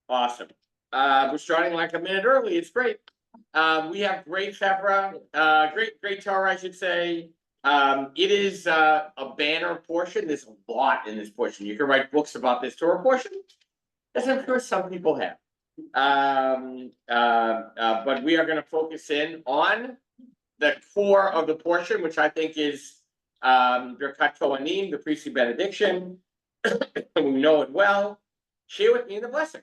Awesome. We're starting like a minute early. It's great. We have great Chevrah, great Torah, I should say. It is a banner portion. There's a lot in this portion. You can write books about this Torah portion, as I'm sure some people have. But we are going to focus in on the core of the portion, which I think is Birkat Kohanim, the priestly benediction. We know it well. Share with me the blessing.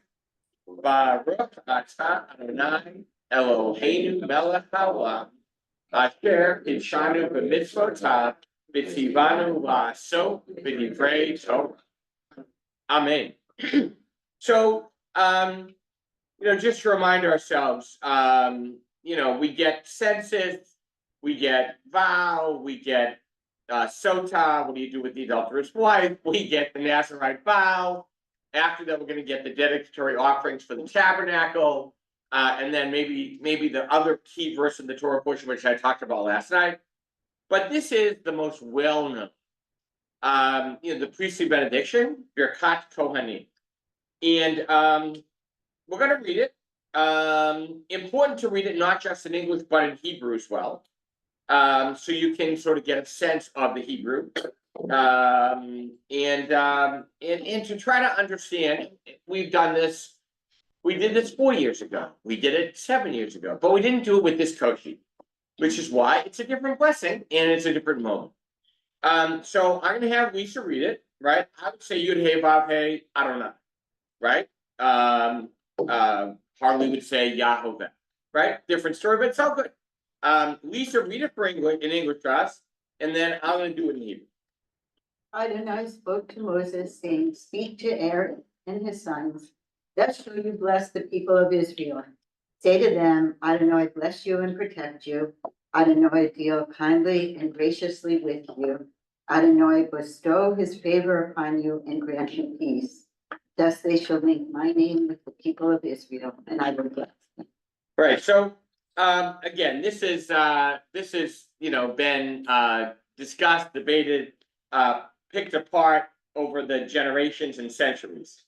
Baruch atah Adonai Eloheinu melech haolam asher kidshanu b'mitzvotav v'tzivanu la'asot b'divrei Torah. Amen. So, just to remind ourselves, we get census, we get vow, we get sota. What do you do with the adulterous wife? We get the Nazirite vow. After that, we're going to get the dedicatory offerings for the tabernacle, and then maybe the other key verse in the Torah portion, which I talked about last night. But this is the most well-known, the priestly benediction, Birkat Kohanim, and we're going to read it. Important to read it not just in English but in Hebrew as well, so you can sort of get a sense of the Hebrew. And to try to understand, we did this 4 years ago, we did it 7 years ago, but we didn't do it with this code sheet, which is why it's a different blessing and it's a different moment. So I'm going to have Lisa read it, right? I would say Yud Hey Vav Hey, I don't know, right? Harley would say Yahovah, right? Different story, but it's all good. Lisa, read it in English to us, and then I'm going to do it in Hebrew. Adonai spoke to Moses, saying, "Speak to Aaron and his sons. Thus shall you bless the people of Israel. Say to them, Adonai bless you and protect you. Adonai deal kindly and graciously with you. Adonai bestow his favor upon you and grant you peace. Thus they shall link my name with the people of Israel, and I will bless them." Right. So again, this is been discussed, debated, picked apart over the generations and centuries.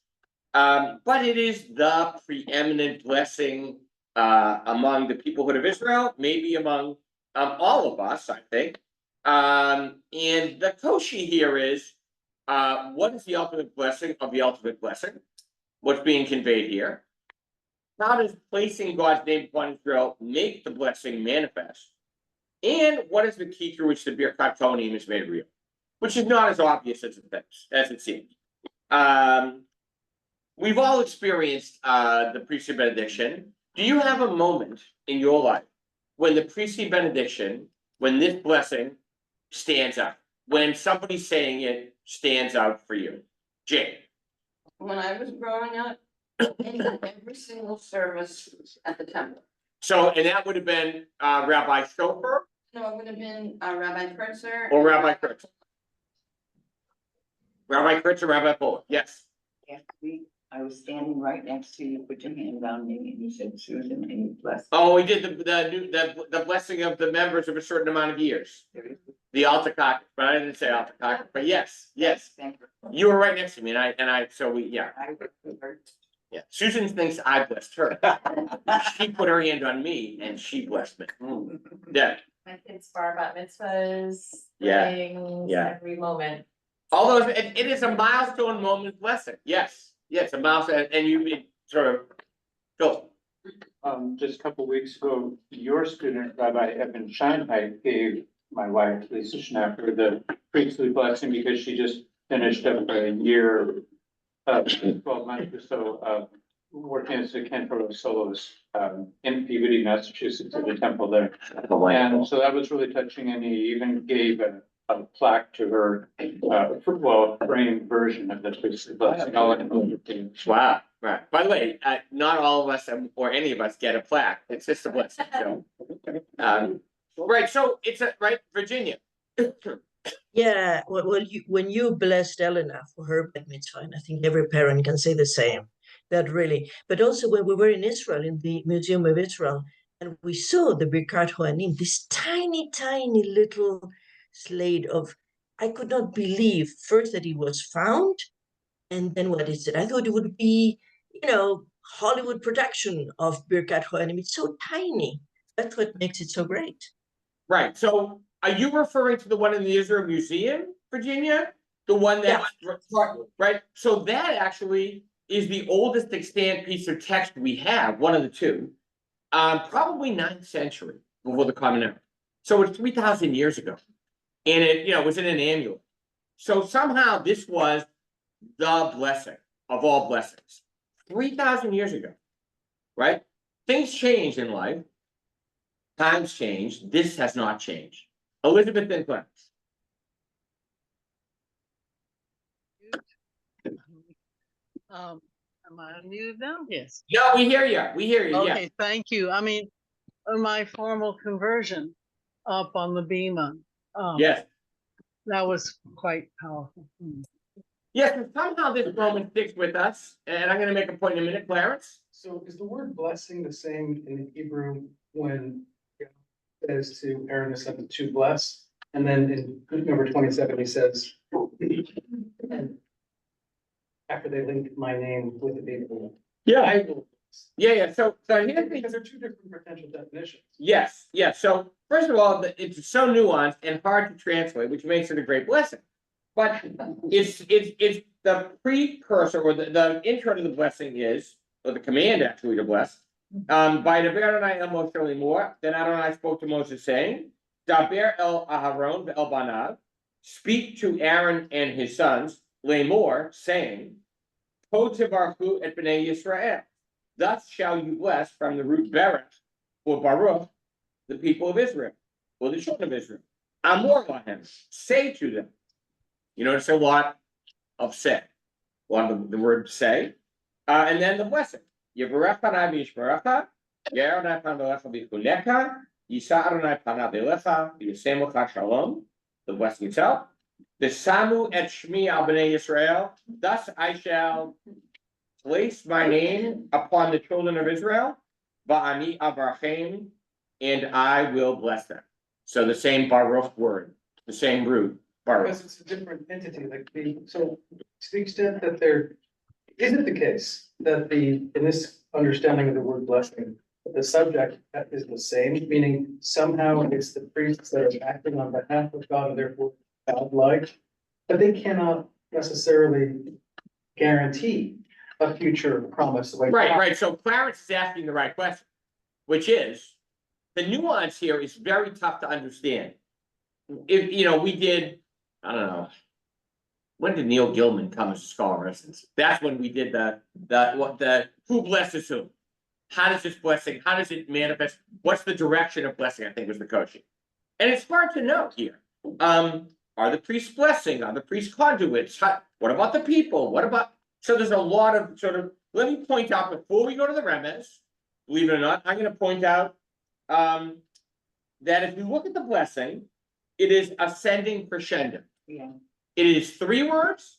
But it is the preeminent blessing among the peoplehood of Israel, maybe among all of us, I think. And the koshi here is, what is the ultimate blessing of the ultimate blessing? What's being conveyed here? How does placing God's name upon Israel make the blessing manifest? And what is the key through which the Birkat Kohanim is made real? Which is not as obvious as it seems. We've all experienced the priestly benediction. Do you have a moment in your life when the priestly benediction, when this blessing stands out, when somebody saying it stands out for you? Jane. When I was growing up, in every single service at the temple. So, and that would have been Rabbi Schofer? No, it would have been Rabbi Kurtzer. Or Rabbi Kurtzer. Rabbi Kurtzer, Rabbi Fuller, yes. I was standing right next to you, put your hand on me, and you said, "Susan, and you blessed." Oh, we did the blessing of the members of a certain amount of years. The Altakak, but I didn't say Altakak, but yes. You were right next to me, and I so we, yeah. Yeah, Susan thinks I blessed her. She put her hand on me and she blessed me. Yeah. My kids bar bat mitzvahs, Yeah. weddings, Yeah. every moment. All those, it is a milestone moment blessing. Yes, a milestone, and you sort of go. Just a couple of weeks ago, your student, Rabbi Evan Scheinheit, gave my wife, Lisa Schnapper, the priestly blessing because she just finished up a year, 12 months or so, working as a cantor soloist in Peabody, Massachusetts, at the temple there. And so that was really touching, and he even gave a plaque to her, framed version of the priestly blessing. Wow. Right. By the way, not all of us or any of us get a plaque. It's just a blessing. So, right. So it's right, Virginia. Yeah. Well, when you blessed Elena for her bat mitzvah, and I think every parent can say the same. That really. But also when we were in Israel, in the Museum of Israel, and we saw the Birkat Kohanim, this tiny, tiny little slate of. I could not believe first that it was found, and then what is it? I thought it would be, Hollywood production of Birkat Kohanim. It's so tiny. That's what makes it so great. Right, so are you referring to the one in the Israel Museum, Virginia? The one that, right, so that actually is the oldest extant piece of text we have, one of the two. Probably 9th century before the Common Era. So it's 3,000 years ago. And it, was in an amulet. So somehow this was the blessing of all blessings. 3,000 years ago, right? Things change in life. Times change. This has not changed. Elizabeth and Clarence. Am I on mute now? Yes. No, we hear you. We hear you. Okay, thank you. I mean, my formal conversion up on the Bema. Yes. That was quite powerful. Yes, and somehow this moment sticks with us, and I'm gonna make a point in a minute, Clarence. So is the word blessing the same in Hebrew when it says to Aaron his son to bless? And then in number 27, he says, and after they link my name with the people. I will. Yeah, so here's the, Because they're two different potential definitions. yes, so first of all, it's so nuanced and hard to translate, which makes it a great blessing. But it's the precursor or the intro to the blessing is, or the command actually to bless. By Daber Adonai el Moshe lemor, then Adonai spoke to Moses saying, Daber el Aharon ve'el banav, speak to Aaron and his sons, lemor, saying, Ko tivarchu et bnei Yisrael. Thus shall you bless from the root Berech or Baruch, the people of Israel, or the children of Israel. Amor lahem, say to them. You notice a lot of say, a lot of the word say, and then the blessing. Yivarech panai v'yishmerecha, Yer Adonai panav elecha v'yichulecha, Yisa Adonai panav elecha v'yisemucha shalom. The blessing itself. V'samu et shmi al bnei Yisrael. Thus I shall place my name upon the children of Israel, Ba'ani avarchem, and I will bless them. So the same Baruch word, the same root, Baruch. Because it's a different entity, so to the extent that is it the case that in this understanding of the word blessing, the subject is the same, meaning somehow it's the priests that are acting on behalf of God and therefore God-like, but they cannot necessarily guarantee a future promise. Right, so Clarence is asking the right question, which is, the nuance here is very tough to understand. If, we did, I don't know, when did Neil Gaiman come as a scholar of essence? That's when we did the who blesses whom? How does this blessing, how does it manifest? What's the direction of blessing, I think was the coaching. And it's hard to know here. Are the priests blessing? Are the priests conduits? What about the people? So there's a lot of let me point out before we go to the remez, believe it or not, I'm going to point out that if you look at the blessing, it is ascending crescendo. Yeah. It is 3 words,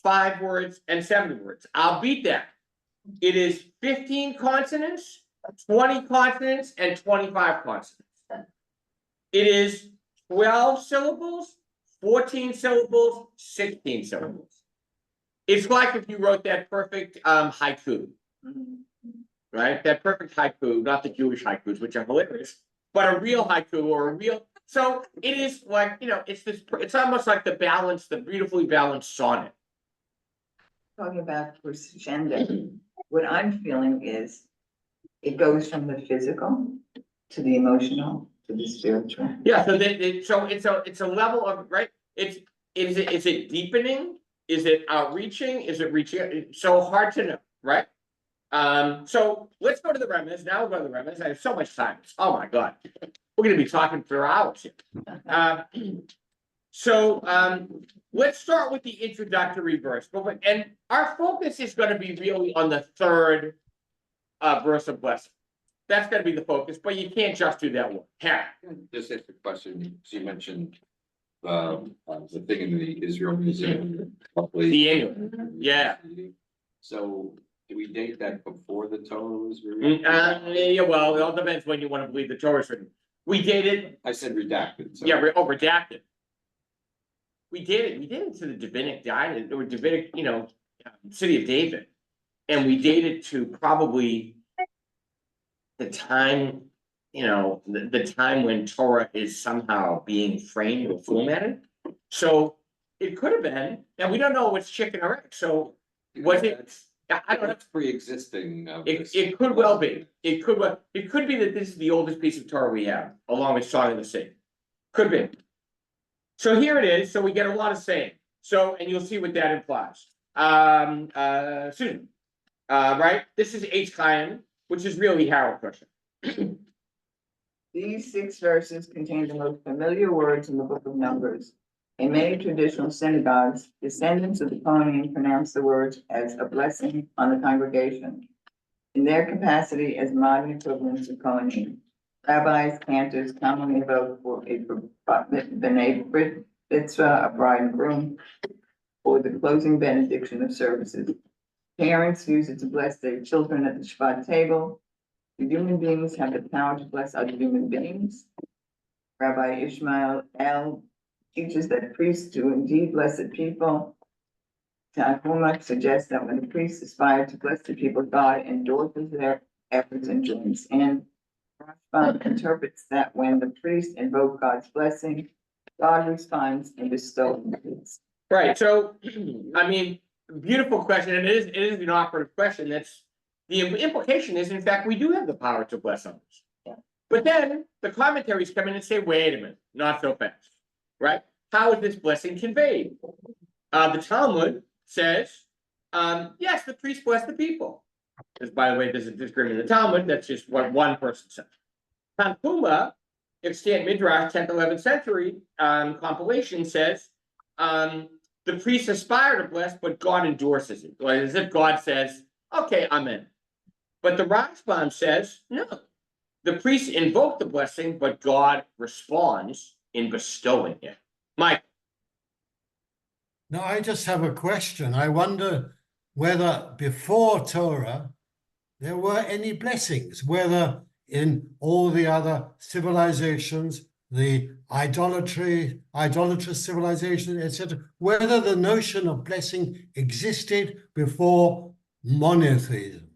5 words, and 7 words. I'll beat that. It is 15 consonants, 20 consonants, and 25 consonants. It is 12 syllables, 14 syllables, 16 syllables. It's like if you wrote that perfect haiku, right? That perfect haiku, not the Jewish haikus, which are hilarious, but a real haiku or a real. So it is like, it's almost like the beautifully balanced sonnet. Talking about crescendo, what I'm feeling is it goes from the physical to the emotional to the spiritual. Yeah, so it's a level of, right? Is it deepening? Is it outreaching? Is it reaching? It's so hard to know, right? So let's go to the remez. Now we'll go to the remez. I have so much time. Oh my God. We're going to be talking for hours here. Let's start with the introductory verse. And our focus is going to be really on the 3rd verse of blessing. That's going to be the focus, but you can't just do that one. Harry. Just ask the question, so you mentioned the thing in the Israel Museum. The annual, yeah. So do we date that before the Torah was written? Yeah, well, it all depends when you want to believe the Torah is written. We dated. I said redacted. So. Yeah, redacted. We did it to the Davidic diet or Davidic, city of David. And we date it to probably the time, the time when Torah is somehow being framed or formatted. So it could have been, and we don't know what's chicken or egg, so was it? I don't know. That's pre-existing. It could well be, it could be that this is the oldest piece of Torah we have, along with Song of the Sea. Could be. So here it is, so we get a lot of saying, so, and you'll see what that implies. Susan, right, this is H. Chaim, which is really Harold Kushner. These 6 verses contain the most familiar words in the book of Numbers. In many traditional synagogues, descendants of the Kohanim pronounce the words as a blessing on the congregation. In their capacity as modern equivalents of Kohanim, rabbis, cantors commonly vote for a b'nai brit mitzvah, a bride and groom, or the closing benediction of services. Parents use it to bless their children at the Shabbat table. The human beings have the power to bless other human beings. Rabbi Ishmael L. teaches that priests do indeed bless the people. Tanhuma suggests that when the priests aspire to bless the people, God endorses their efforts and joins in. Larchmont interprets that when the priests invoke God's blessing, God responds in bestowing peace. Right, so, I mean, beautiful question, and it is an operative question, that's, the implication is, in fact, we do have the power to bless others. Yeah. But then, the commentaries come in and say, wait a minute, not so fast, right? How is this blessing conveyed? The Talmud says, yes, the priest bless the people. Because, by the way, there's a disagreement in the Talmud, that's just what one person says. Tanhuma, extant Midrash, 10th, 11th century compilation says, the priests aspire to bless, but God endorses it. Like as if God says, okay, I'm in. But the Rashbam says, no. The priests invoke the blessing, but God responds in bestowing it. Mike. No, I just have a question. I wonder whether before Torah there were any blessings, whether in all the other civilizations, the idolatrous civilization, etc., whether the notion of blessing existed before monotheism.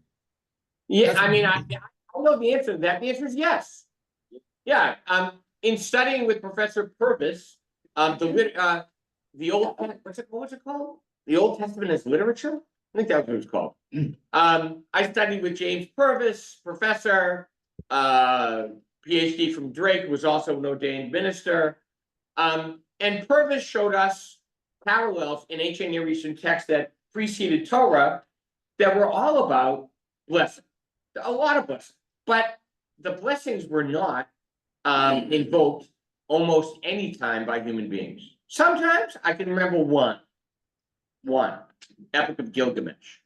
Yeah, That's I mean, I don't know the answer to that. The answer is yes. Yeah, in studying with Professor Purvis, the old, what's it called? The Old Testament as literature? I think that's what it's called. I studied with James Purvis, professor, PhD from Drake, was also an ordained minister. And Purvis showed us parallels in ancient Near Eastern texts that preceded Torah that were all about blessing, a lot of blessing. But the blessings were not invoked almost any time by human beings. Sometimes I can remember one, Epic of Gilgamesh.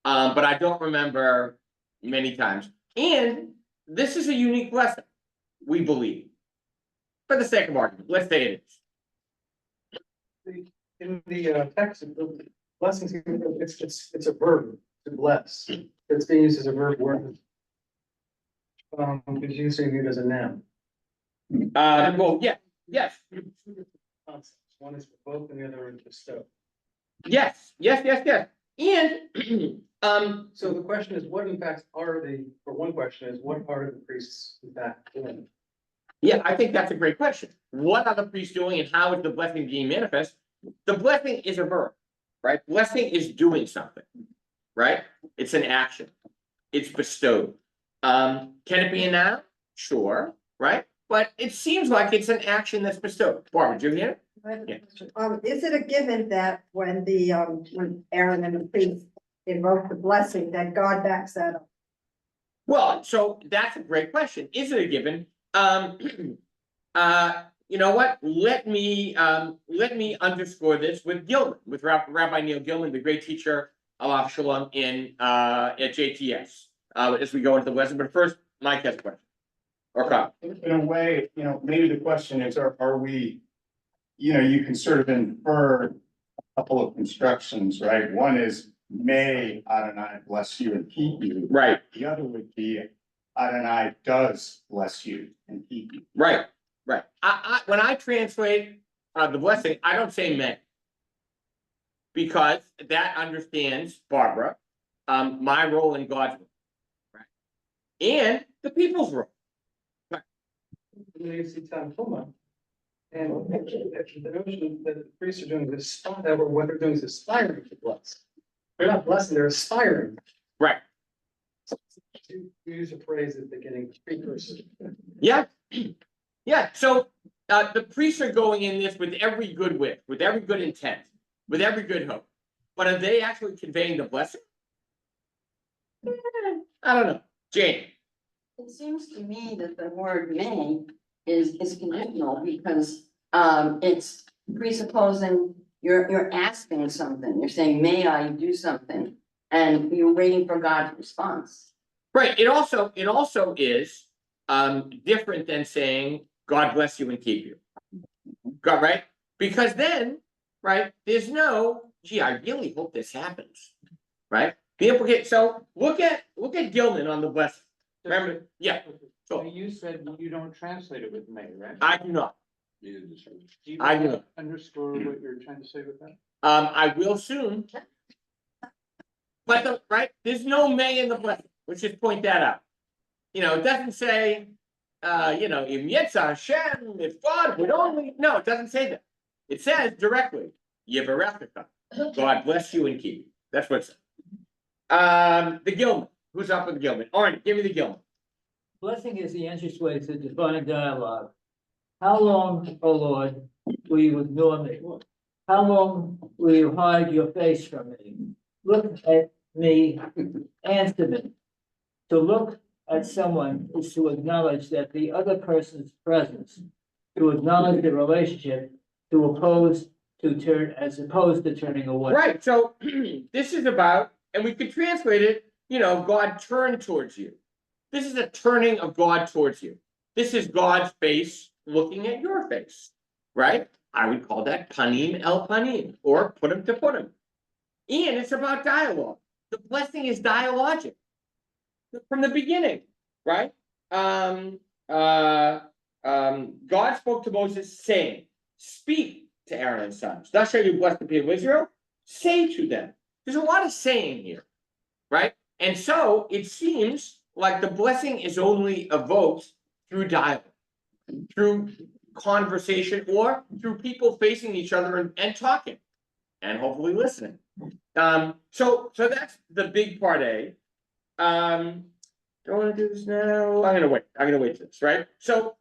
But I don't remember many times. And this is a unique blessing, we believe. For the sake of argument, let's say it is. In the text, the blessings, it's a verb to bless. It's being used as a verb word. It's using it as a noun. Well, yeah, yes. One is for both and the other is bestow. Yes. And So the question is, what in fact are the, for one question is, what are the priests in fact doing? yeah, I think that's a great question. What are the priests doing and how is the blessing being manifest? The blessing is a verb, right? Blessing is doing something, right? It's an action. It's bestowed. Can it be a noun? Sure, right? But it seems like it's an action that's bestowed. Barbara, do you hear? Is it a given that when when Aaron and the priest invoke the blessing, that God backs that up? Well, so that's a great question. Is it a given? You know what? Let me underscore this with Gilman, with Rabbi Neil Gilman, the great teacher, Alav Shalom, at JTS, as we go into the lesson. But first, Mike has a question. Or comment. In a way, maybe the question is, are we, you can sort of infer a couple of constructions, right? One is, may Adonai bless you and keep you. Right. The other would be, Adonai does bless you and keep you. Right. When I translate the blessing, I don't say may. Because that understands, Barbara, my role in God's will, right? And the people's role. You see Tom Puma. And the notion that the priests are doing this, that what they're doing is aspiring to bless. They're not blessing, they're aspiring. Right. To use a phrase at the beginning, precursor. Yeah. Yeah, so the priests are going in this with every good wish, with every good intent, with every good hope. But are they actually conveying the blessing? I don't know. Jane. It seems to me that the word may is conditional because it's presupposing you're asking something. You're saying, may I do something? And you're waiting for God's response. Right, it also is different than saying, God bless you and keep you. God, right? Because then, right, there's no, gee, I really hope this happens. Right? The implication, so look at Gilman on the blessing. Remember, yeah. So you said you don't translate it with may, right? I do not. Neither does she. Do you I wanna do. underscore what you're trying to say with that? I will soon. But there's no may in the blessing. Let's just point that out. You know, it doesn't say, Im Yetza Hashem, if God would only, no, it doesn't say that. It says directly, Yivarechecha, God bless you and keep you. That's what it says. The Gilman, who's up with the Gilman? Arnie, give me the Gilman. Blessing is the entrance way to divine dialogue. How long, O Lord, will you ignore me? How long will you hide your face from me? Look at me, answer me. To look at someone is to acknowledge that the other person's presence, to acknowledge the relationship, as opposed to turning away. Right, so this is about, and we could translate it, God turned towards you. This is a turning of God towards you. This is God's face looking at your face, right? I would call that panim el panim, or put him to put him. And it's about dialogue. The blessing is dialogic from the beginning, right? God spoke to Moses saying, speak to Aaron and sons. Thus shall you bless the people of Israel. Say to them. There's a lot of saying here, right? And so it seems like the blessing is only evoked through dialogue, through conversation, or through people facing each other and talking, and hopefully listening. So that's the big part A. Don't want to do this now. I'm gonna wait for this, right? So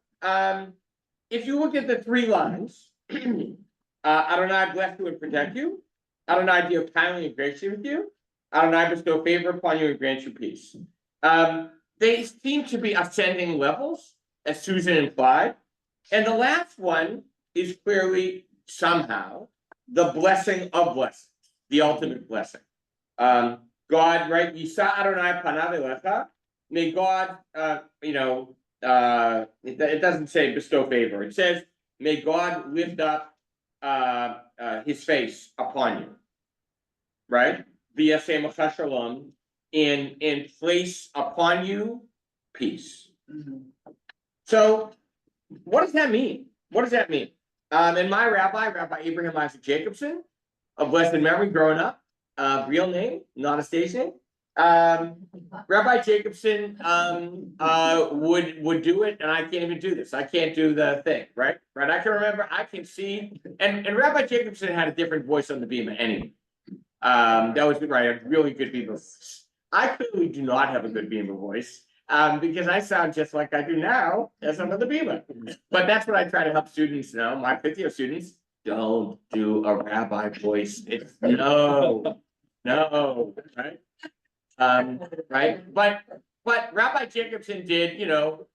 if you look at the three lines, Adonai bless you and protect you. Adonai deal kindly and graciously with you. Adonai bestow favor upon you and grant you peace. They seem to be ascending levels, as Susan implied. And the last one is clearly somehow the blessing of blessings, the ultimate blessing. God, right? Yisa Adonai panav elecha. May God, it doesn't say bestow favor. It says, may God lift up his face upon you, right? V'yaseh shalom, and place upon you peace. So, what does that mean? What does that mean? And my Rabbi Abraham Isaac Jacobson, of blessed memory, growing up, real name, not a stage name. Rabbi Jacobson would do it, and I can't even do this. I can't do the thing, right? Right. I can remember, I can see, and Rabbi Jacobson had a different voice on the Bima anyway. That was right, a really good Bima voice. I clearly do not have a good Bima voice. Because I sound just like I do now as I'm on the Bima. But that's what I try to help students know. My 50 students, don't do a rabbi voice. It's no, right? Right? But Rabbi Jacobson did, the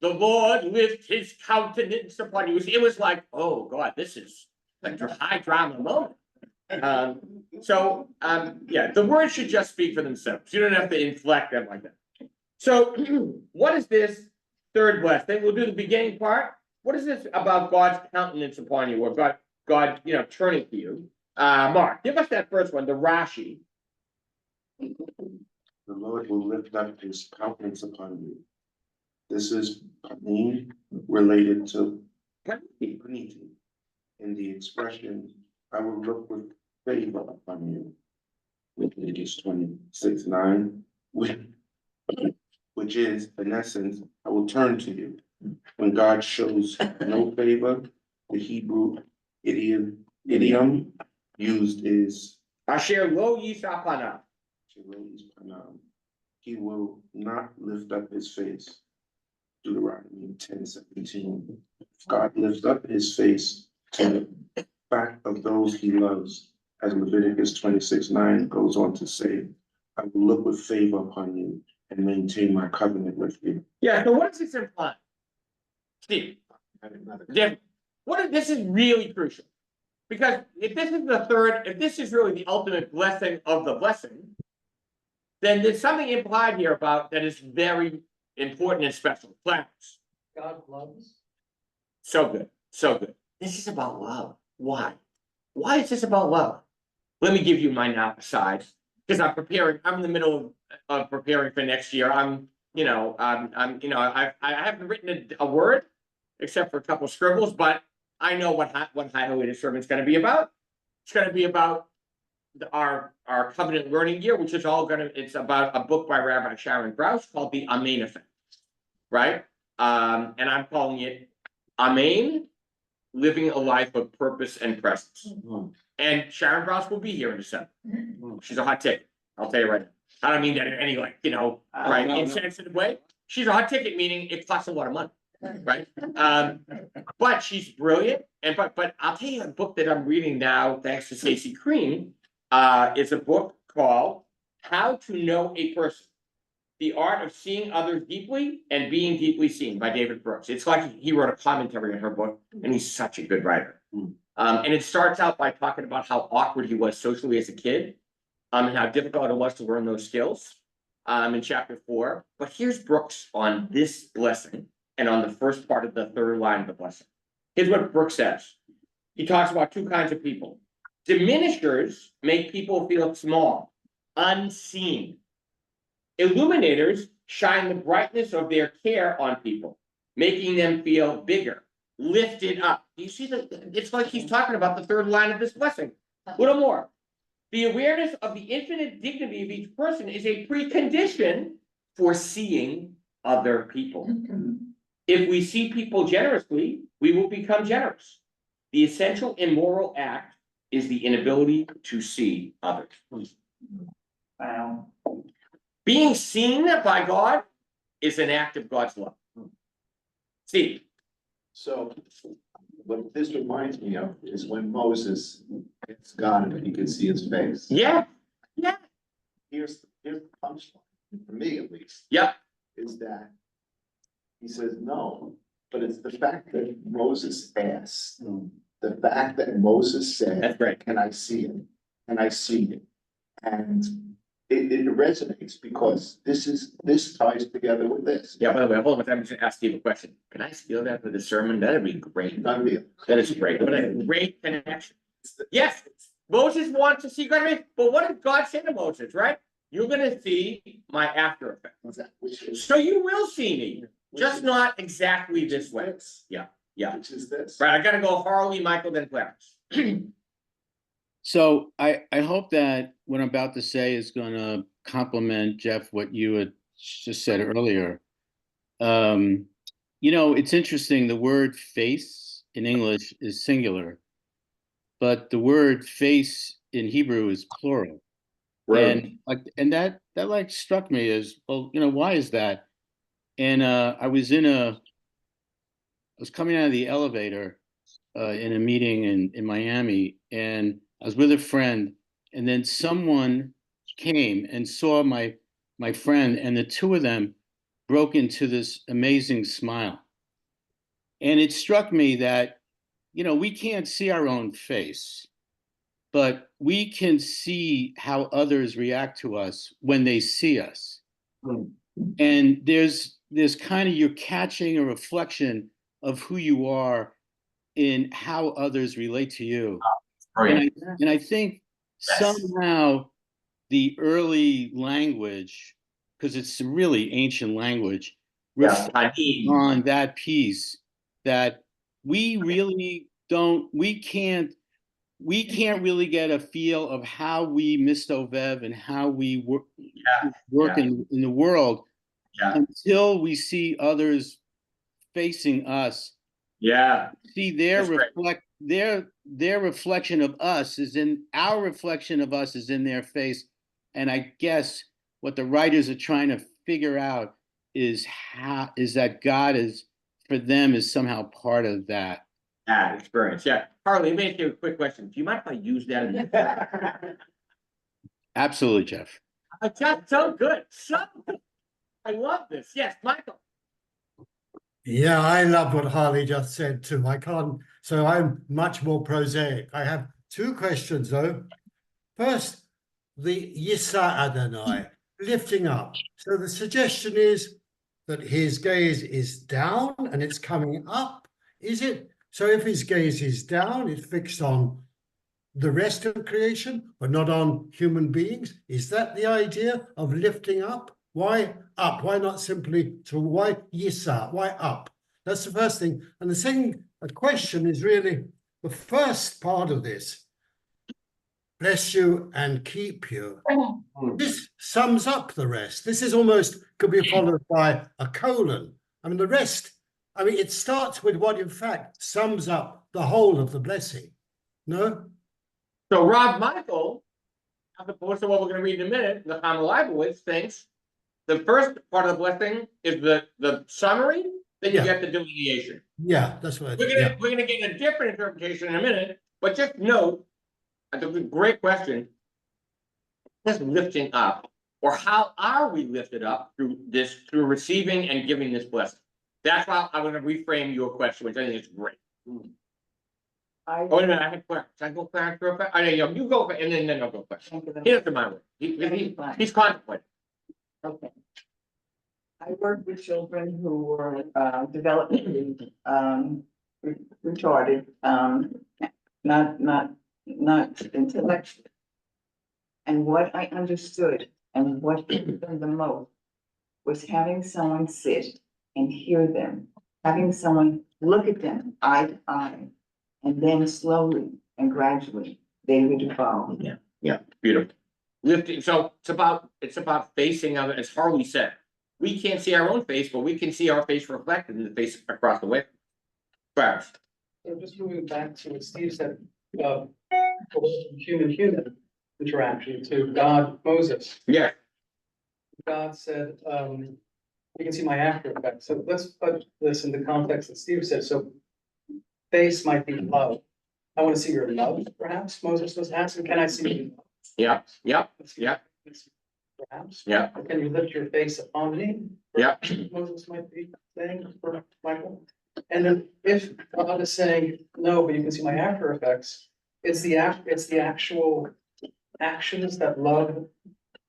Lord lift his countenance upon you. It was like, oh God, this is a high drama moment. Yeah, the words should just speak for themselves. You don't have to inflect them like that. So what is this third blessing? We'll do the beginning part. What is this about God's countenance upon you, or God, turning to you? Mark, give us that first one, the Rashi. The Lord will lift up his countenance upon you. This is panim related to paniti. In the expression, I will look with favor upon you. Leviticus 26:9, which is, in essence, I will turn to you. When God shows no favor, the Hebrew idiom used is Asher lo yisha panav. he will not lift up his face. Deuteronomy 10:17. God lifts up his face to the back of those he loves, as Leviticus 26:9 goes on to say, I will look with favor upon you and maintain my covenant with you. Yeah, so what does this imply? Steve, this is really crucial. Because if this is really the ultimate blessing of the blessing, then there's something implied here about that is very important and special. Flowers. God loves. So good, so good. This is about love. Why? Why is this about love? Let me give you my now aside, because I'm in the middle of preparing for next year. I haven't written a word except for a couple scribbles, but I know what High Holy sermon's going to be about. It's going to be about our covenant learning year, which is it's about a book by Rabbi Sharon Brous called The Amen Effect, right? And I'm calling it Amen, Living a Life of Purpose and Presence. And Sharon Brous will be here in December. She's a hot ticket. I'll tell you right now. I don't mean that in any insensitive way. She's a hot ticket, meaning it costs a lot of money, right? But she's brilliant. But I'll tell you a book that I'm reading now, thanks to Stacey Crean, is a book called How to Know a Person: The Art of Seeing Others Deeply and Being Deeply Seen by David Brooks. It's like he wrote a commentary on her book, and he's such a good writer. And it starts out by talking about how awkward he was socially as a kid, and how difficult it was to learn those skills, in chapter 4. But here's Brooks on this blessing and on the first part of the third line of the blessing. Here's what Brooks says. He talks about two kinds of people. Diminishers make people feel small, unseen. Illuminators shine the brightness of their care on people, making them feel bigger, lifted up. Do you see that? It's like he's talking about the third line of this blessing. A little more. The awareness of the infinite dignity of each person is a precondition for seeing other people. If we see people generously, we will become generous. The essential immoral act is the inability to see others. Wow. Being seen by God is an act of God's love. Steve. So what this reminds me of is when Moses gets God and he can see his face. Yeah. Yeah. Here's the punchline, for me at least. Yeah. Is that he says no, but it's the fact that Moses asked, the fact that Moses said, that's right. Can I see him? And I see him. And it resonates because this ties together with this. Yeah, by the way, hold on, I'm just gonna ask Steve a question. Can I steal that for the sermon? That'd be great. Done deal. That is great. What a great connection. Yes, Moses wants to see God, but what did God say to Moses, right? You're gonna see my after effect. So you will see me, just not exactly this way. Yeah, yeah. Which is this. Right, I gotta go Harley, Michael, then Clarence. So I hope that what I'm about to say is going to complement, Jeff, what you had just said earlier. It's interesting. The word face in English is singular, but the word face in Hebrew is plural. Right. And that struck me as, well, why is that? And I was coming out of the elevator in a meeting in Miami, and I was with a friend, and then someone came and saw my friend, and the two of them broke into this amazing smile. And it struck me that, we can't see our own face, but we can see how others react to us when they see us. And there's kind of, you're catching a reflection of who you are in how others relate to you. And I think somehow the early language, because it's a really ancient language, reflects on that piece that we really we can't we can't really get a feel of how we mistovev and how we work in the world until we see others facing us. See their their reflection of us is in our reflection of us is in their face. And I guess what the writers are trying to figure out is that God is for them is somehow part of that experience. Harley, let me ask you a quick question. Do you mind if I use that? Absolutely, Jeff. That's so good. So good. I love this. Yes, Michael. Yeah, I love what Harley just said too. I can't, so I'm much more prosaic. I have two questions though. First, the Yisa Adonai, lifting up. So the suggestion is that his gaze is down and it's coming up. Is it? So if his gaze is down, it's fixed on the rest of creation, but not on human beings. Is that the idea of lifting up? Why up? Why not simply to why Yisa? Why up? That's the first thing. And the second question is really the first part of this. Bless you and keep you. This sums up the rest. This is almost could be followed by a colon. I mean, the rest, I mean, it starts with what in fact sums up the whole of the blessing. No? So Rob Michael, as opposed to what we're going to read in a minute, the Leibowitz thinks the first part of the blessing is the summary, then you get the delineation. Yeah, that's what I think. We're gonna get a different interpretation in a minute, but just note, that's a great question. Just lifting up, or how are we lifted up through receiving and giving this blessing? That's why I'm gonna reframe your question, which I think is great. Oh, wait a minute, I had Clarence. Should I go Clarence real fast? I know, you go, and then I'll go Clarence. He doesn't mind. He's contemplating. Okay. I work with children who were developmentally retarded, not intellectually. And what I understood and what hit them the most was having someone sit and hear them, having someone look at them eye to eye, and then slowly and gradually they would evolve. Yeah, beautiful. Lifting, so it's about facing other, as Harley said. We can't see our own face, but we can see our face reflected in the face across the way. First. So just moving back to what Steve said, human interaction to God, Moses. Yeah. God said, you can see my after effects. So let's put this in the context that Steve said. So face might be love. I want to see your love, perhaps. Moses was asking, can I see you? Yeah. Perhaps. Yeah. Or can you lift your face upon me? Yeah. Moses might be saying for Michael. And then if God is saying, no, but you can see my after effects, it's the actual actions that love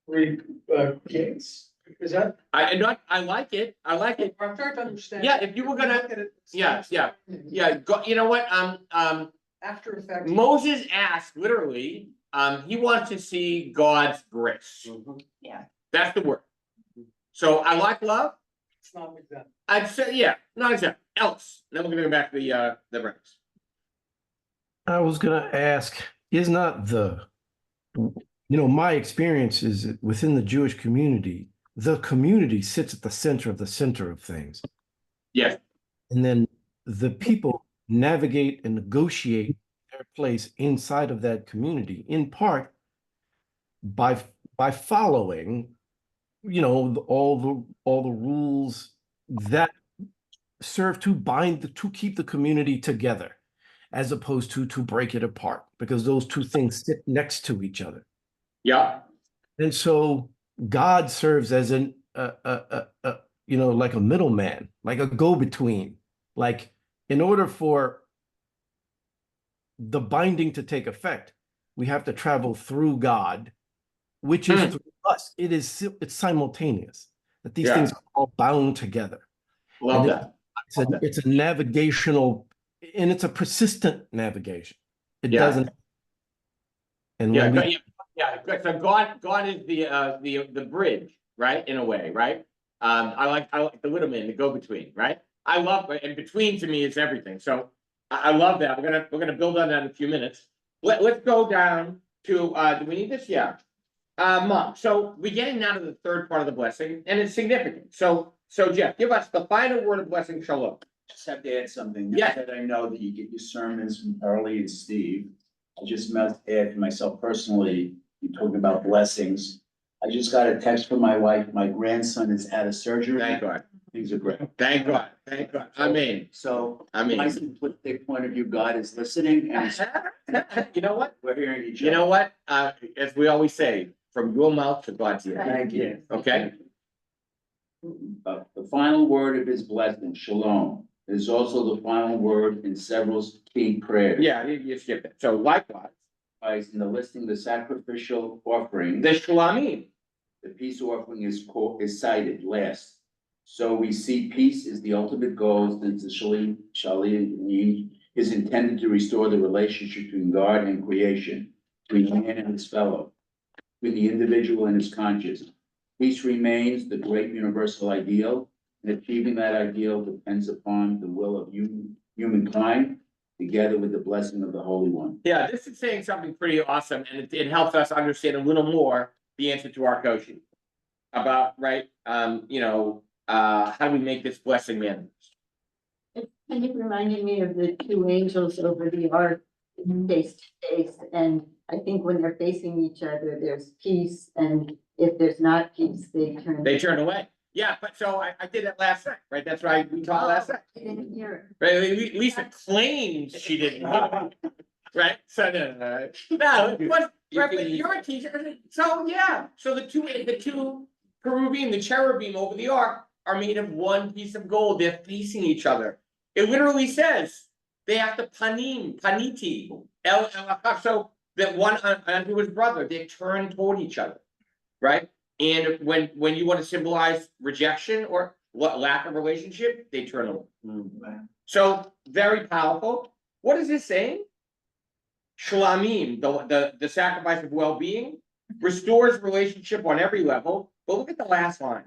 creates. Is that? I like it. I like it. I'm trying to understand. Yeah, if you were gonna, yeah. Go, you know what? After effects. Moses asked literally, he wants to see God's grace. Yeah. That's the word. So I like love. It's not exact. I'd say, yeah, not exact. Else. Then we're gonna go back to the ranks. I was gonna ask, is not my experience is that within the Jewish community, the community sits at the center of things. Yes. And then the people navigate and negotiate their place inside of that community, in part by following, all the rules that serve to to keep the community together, as opposed to break it apart, because those two things sit next to each other. Yeah. And so God serves as like a middleman, like a go-between. Like, in order for the binding to take effect, we have to travel through God, which is through us. It's simultaneous, that these things are all bound together. Love that. It's a navigational, and it's a persistent navigation. It doesn't. And so God is the bridge, right? In a way, right? I like the middleman, the go-between, right? I love, and between to me is everything. So I love that. We're gonna build on that in a few minutes. let's go down to, do we need this? Yeah. Mark, so we're getting now to the third part of the blessing, and it's significant. So Jeff, give us the final word of blessing, shalom. Just have to add something. Yeah. That I know that you get your sermons from Harley and Steve. I just must add to myself personally, you're talking about blessings. I just got a text from my wife. My grandson is out of surgery. Thank God. Things are great. Thank God. Thank God. I mean, My simplistic point of view, God is listening and you know what? we're hearing each other. You know what? As we always say, from your mouth to God's ear. Thank you. Okay? The final word of his blessing, shalom, is also the final word in several key prayers. Yeah, you skipped it. So likewise. In the listing, the sacrificial offering. The shalomim. The peace offering is cited last. So we see peace is the ultimate goal, since the shalim is intended to restore the relationship between God and creation, between man and his fellow, with the individual and his conscience. Peace remains the great universal ideal, and achieving that ideal depends upon the will of humankind, together with the blessing of the Holy One. Yeah, this is saying something pretty awesome, and it helps us understand a little more the answer to our question about, right, how do we make this blessing manifest? It's kind of reminded me of the two angels over the ark face to face, and I think when they're facing each other, there's peace, and if there's not peace, they turn away. Yeah, but so I did it last night, right? That's right. We talked last night. I didn't hear it. Right? Lisa claims she didn't hear it. Right? So no, but you're a teacher. So yeah. So the two Peruvian, the cherubim over the ark are made of one piece of gold. They're facing each other. It literally says they have to paniti, so that one unto his brother, they turn toward each other, right? And when you want to symbolize rejection or lack of relationship, they turn away. So very powerful. What is this saying? Shlamim, the sacrifice of well-being, restores relationship on every level. But look at the last line.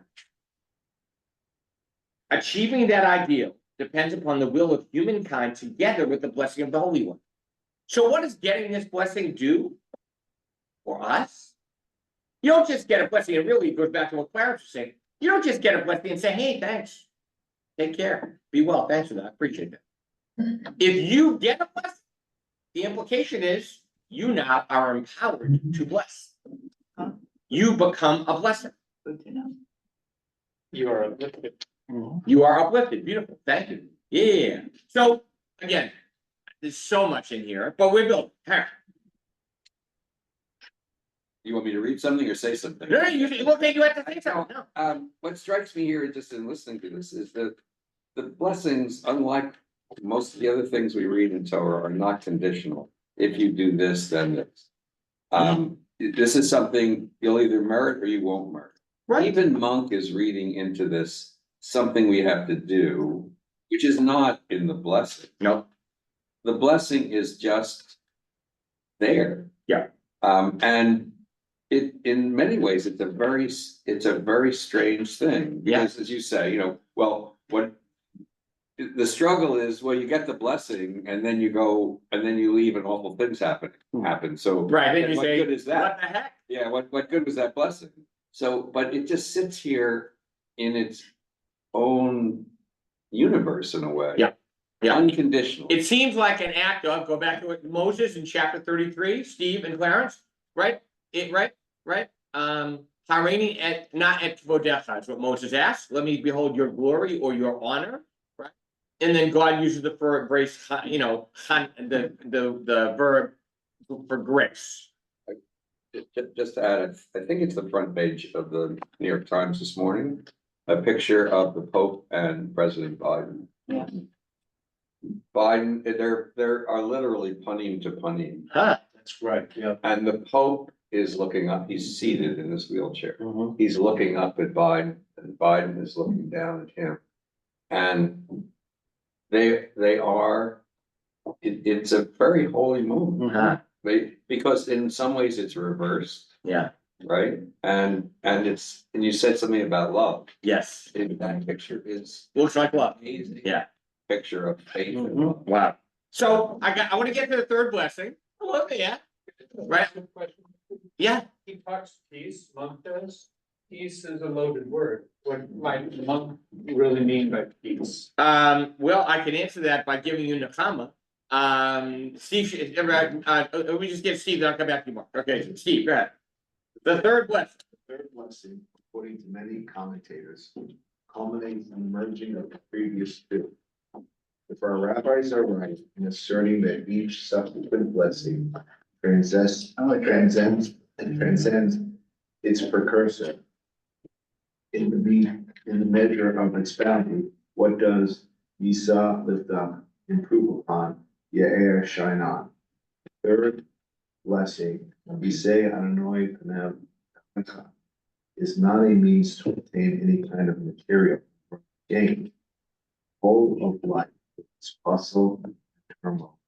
Achieving that ideal depends upon the will of humankind together with the blessing of the Holy One. So what does getting this blessing do for us? You don't just get a blessing. It really goes back to what Clarence was saying. You don't just get a blessing and say, hey, thanks. Take care. Be well. Thanks for that. I appreciate that. If you get a blessing, the implication is you now are empowered to bless. You become a blessing. Good to know. You are uplifted. You are uplifted. Beautiful. Thank you. Yeah. So again, there's so much in here, but we're building. You want me to read something or say something? No, we'll take you at the same time. What strikes me here, just in listening to this, is that the blessings, unlike most of the other things we read in Torah, are not conditional. If you do this, then this. This is something you'll either merit or you won't merit. Right. Even Monk is reading into this something we have to do, which is not in the blessing. No. The blessing is just there. Yeah. And in many ways, it's a very strange thing. Because as you say, what the struggle is, you get the blessing and then you go and then you leave and awful things happen. So right, then you what say, good is that? What the heck? Yeah, what good was that blessing? So, but it just sits here in its own universe in a way. Yeah. Yeah. Unconditional. It seems like an act of, go back to what Moses in chapter 33, Steve and Clarence, right? Right. Hareini et not et vodecha is what Moses asked. Let me behold your glory or your honor, right? And then God uses the phrase, the verb for grace. Just to add, I think it's the front page of the New York Times this morning, a picture of the Pope and President Biden. Yeah. Biden, there are literally panim to panim. That's right, yeah. And the Pope is looking up, he's seated in his wheelchair. He's looking up at Biden, and Biden is looking down at him. And they are, it's a very holy moment. Because in some ways it's reversed. Yeah. Right? And you said something about love. Yes. In that picture looks like love. Amazing. Yeah. Picture of faith and love. Wow. So I want to get to the third blessing. Well, yeah, right, yeah. He talks peace, monk does. Peace is a loaded word. What might the monk really mean by peace? Well, I can answer that by giving you Nakama. Steve, we just get Steve, then I'll come back to you, Mark. Okay, Steve, go ahead. The third blessing. Third blessing, according to many commentators, culminates in the merging of the previous two. If our rabbis are right in asserting that each subsequent blessing transcends its precursor in the measure of its bounty, what does Yisa lift up, improve upon, Yair shine on? Third blessing, Yisei Adonai Panav is not a means to obtain any kind of material gain. Whole of life, its bustle and turmoil,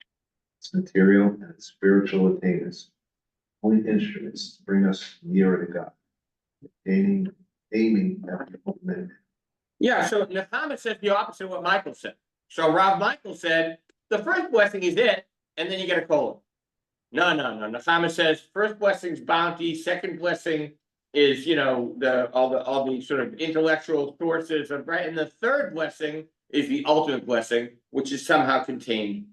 its material and its spiritual attainments, only instruments to bring us nearer to God, aiming at the ultimate. Yeah, so Nechama says the opposite of what Michael said. So Rav Michael said, the first blessing is it, and then you get a colon. No. Nechama says, first blessing's bounty, second blessing is, all the sort of intellectual sources of, right? And the third blessing is the ultimate blessing, which is somehow contained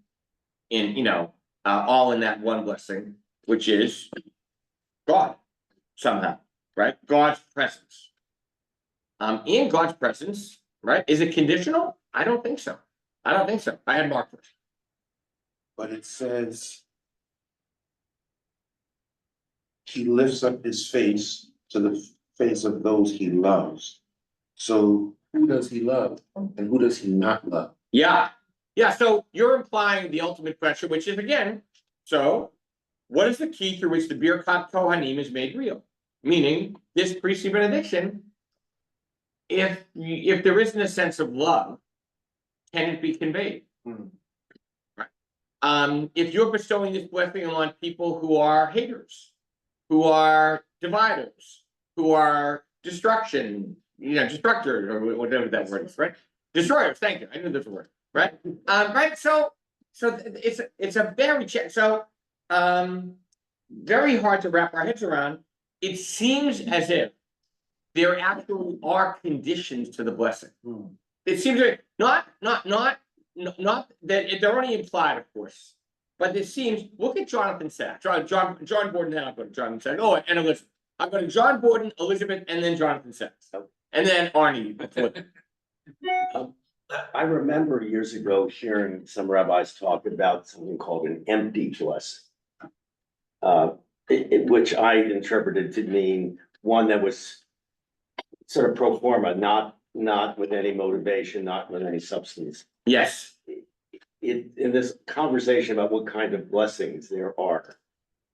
in, all in that one blessing, which is God, somehow, right? God's presence. In God's presence, right? Is it conditional? I don't think so. I had Mark first. But it says he lifts up his face to the face of those he loves. So who does he love and who does he not love? Yeah. So you're implying the ultimate question, which is again, so what is the key through which the Birkat Kohanim is made real? Meaning this priestly benediction, if there isn't a sense of love, can it be conveyed? Right. If you're bestowing this blessing on people who are haters, who are dividers, who are destructors, or whatever that word is, right? Destroyers, thank you. I knew there's a word, right? Right. So it's a very very hard to wrap our heads around. It seems as if there actually are conditions to the blessing. It seems like not that they're only implied, of course, but it seems. Look at Jonathan Sachs, John Borden. Then I'll go to Jonathan Sachs. Oh, and Elizabeth. I'll go to John Borden, Elizabeth, and then Jonathan Sachs, and then Arnie. I remember years ago hearing some rabbis talk about something called an empty blessing, which I interpreted to mean one that was sort of pro forma, not with any motivation, not with any substance. Yes. In this conversation about what kind of blessings there are,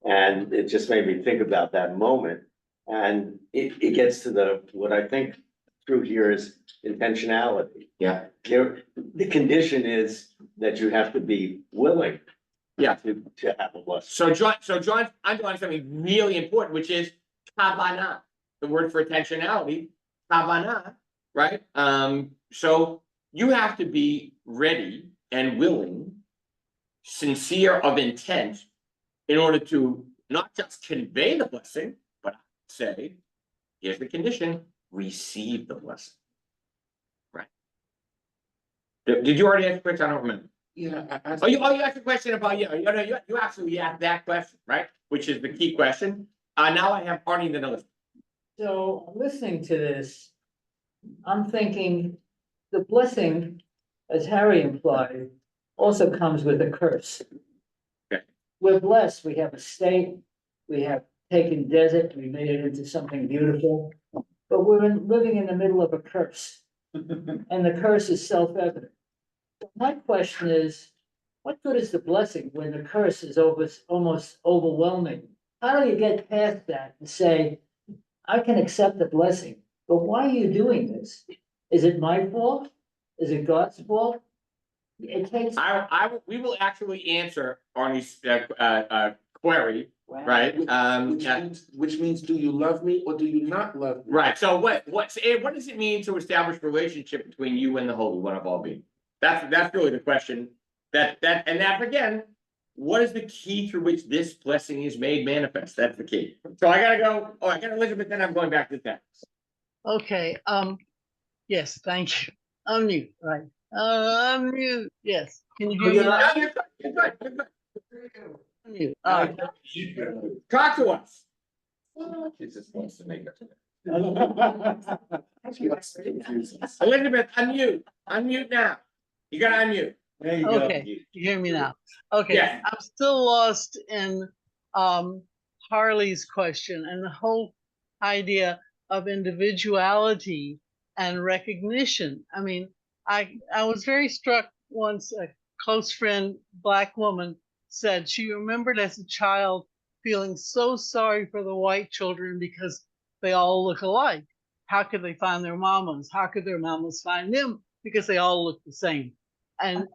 and it just made me think about that moment, and it gets to what I think through here is intentionality. Yeah. The condition is that you have to be willing. Yeah. To have a blessing. So John underlined something really important, which is kavanah, the word for intentionality, kavanah, right? So you have to be ready and willing, sincere of intent, in order to not just convey the blessing, but say, here's the condition, receive the blessing. Right. Did you already ask a question? I don't remember. Yeah. You asked a question about, you actually asked that question, right? Which is the key question. Now I have Arnie the Elizabeth. So listening to this, I'm thinking the blessing, as Harry implied, also comes with a curse. Okay. We're blessed. We have a state. We have taken desert. We made it into something beautiful. But we're living in the middle of a curse. And the curse is self-evident. My question is, what good is the blessing when the curse is almost overwhelming? How do you get past that and say, I can accept the blessing, but why are you doing this? Is it my fault? Is it God's fault? It takes. We will actually answer Arnie's query, right? Which means, do you love me or do you not love me? Right. So what does it mean to establish a relationship between you and the Holy One of all being? That's really the question. That again, what is the key through which this blessing is made manifest? That's the key. So I gotta go, oh, I got Elizabeth, then I'm going back to that. Okay, yes, thank you. Unmute, right. Unmute, yes. Can you hear me now? You're good, you're good, you're good. Unmute, all right. Talk to us. Jesus wants to make it. Elizabeth, unmute now. You gotta unmute. There you go. Okay, you hear me now? Okay, Yes. I'm still lost in Harley's question and the whole idea of individuality and recognition. I mean, I was very struck once a close friend, Black woman, said she remembered as a child feeling so sorry for the white children because they all look alike. How could they find their mamas? How could their mamas find them? Because they all look the same. And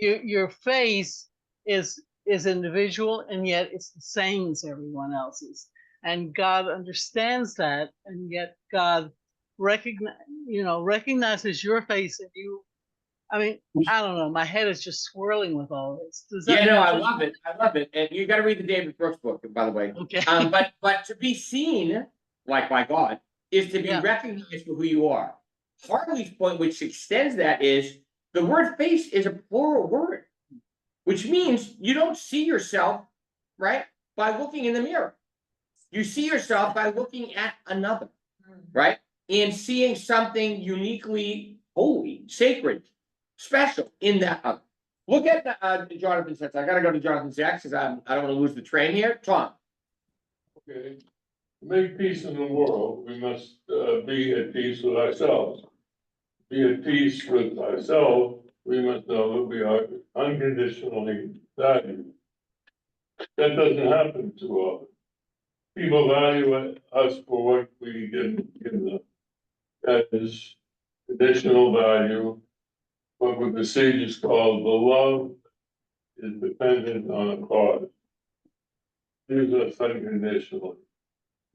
your face is individual, and yet it's the same as everyone else's. And God understands that, and yet God recognizes your face, and you. I mean, I don't know. My head is just swirling with all this. Does that Yeah, no, make I sense? love it. I love it. And you gotta read the David Brooks book, by the way. Okay. But to be seen, like by God, is to be Yeah. recognized for who you are. Harley's point, which extends that, is the word face is a plural word, which means you don't see yourself, right, by looking in the mirror. You see yourself by looking at another, right? And seeing something uniquely holy, sacred, special in that other. Look at the Jonathan says, I gotta go to Jonathan Sachs because I don't want to lose the train here. Tom. Okay, to make peace in the world, we must be at peace with ourselves. Be at peace with ourselves, we must know that we are unconditionally valued. That doesn't happen too often. People value us for what we give them. That is conditional value, what the sages call the love is dependent on a cause. Gives us unconditionally.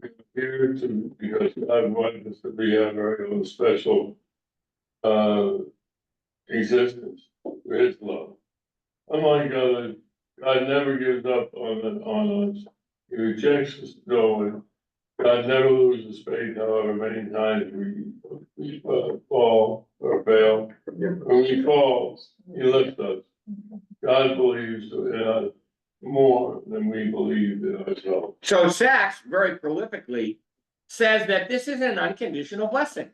We're here to, because God wants us to be a very own special existence for His love. Unlike others, God never gives up on us. He rejects us no. God never loses faith, however many times we fall or fail. When we fall, He lifts us. God believes in us more than we believe in ourselves. So Sachs very prolifically says that this is an unconditional blessing.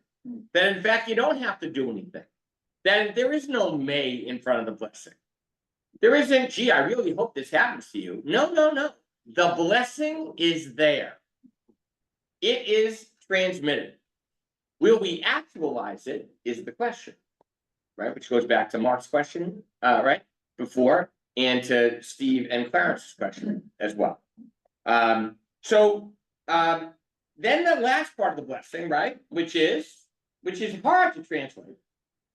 That in fact, you don't have to do anything. That there is no may in front of the blessing. There isn't, gee, I really hope this happens to you. No, no, no. The blessing is there. It is transmitted. Will we actualize it is the question, right? Which goes back to Mark's question, right, before, and to Steve and Clarence's question as well. Then the last part of the blessing, right, which is hard to translate.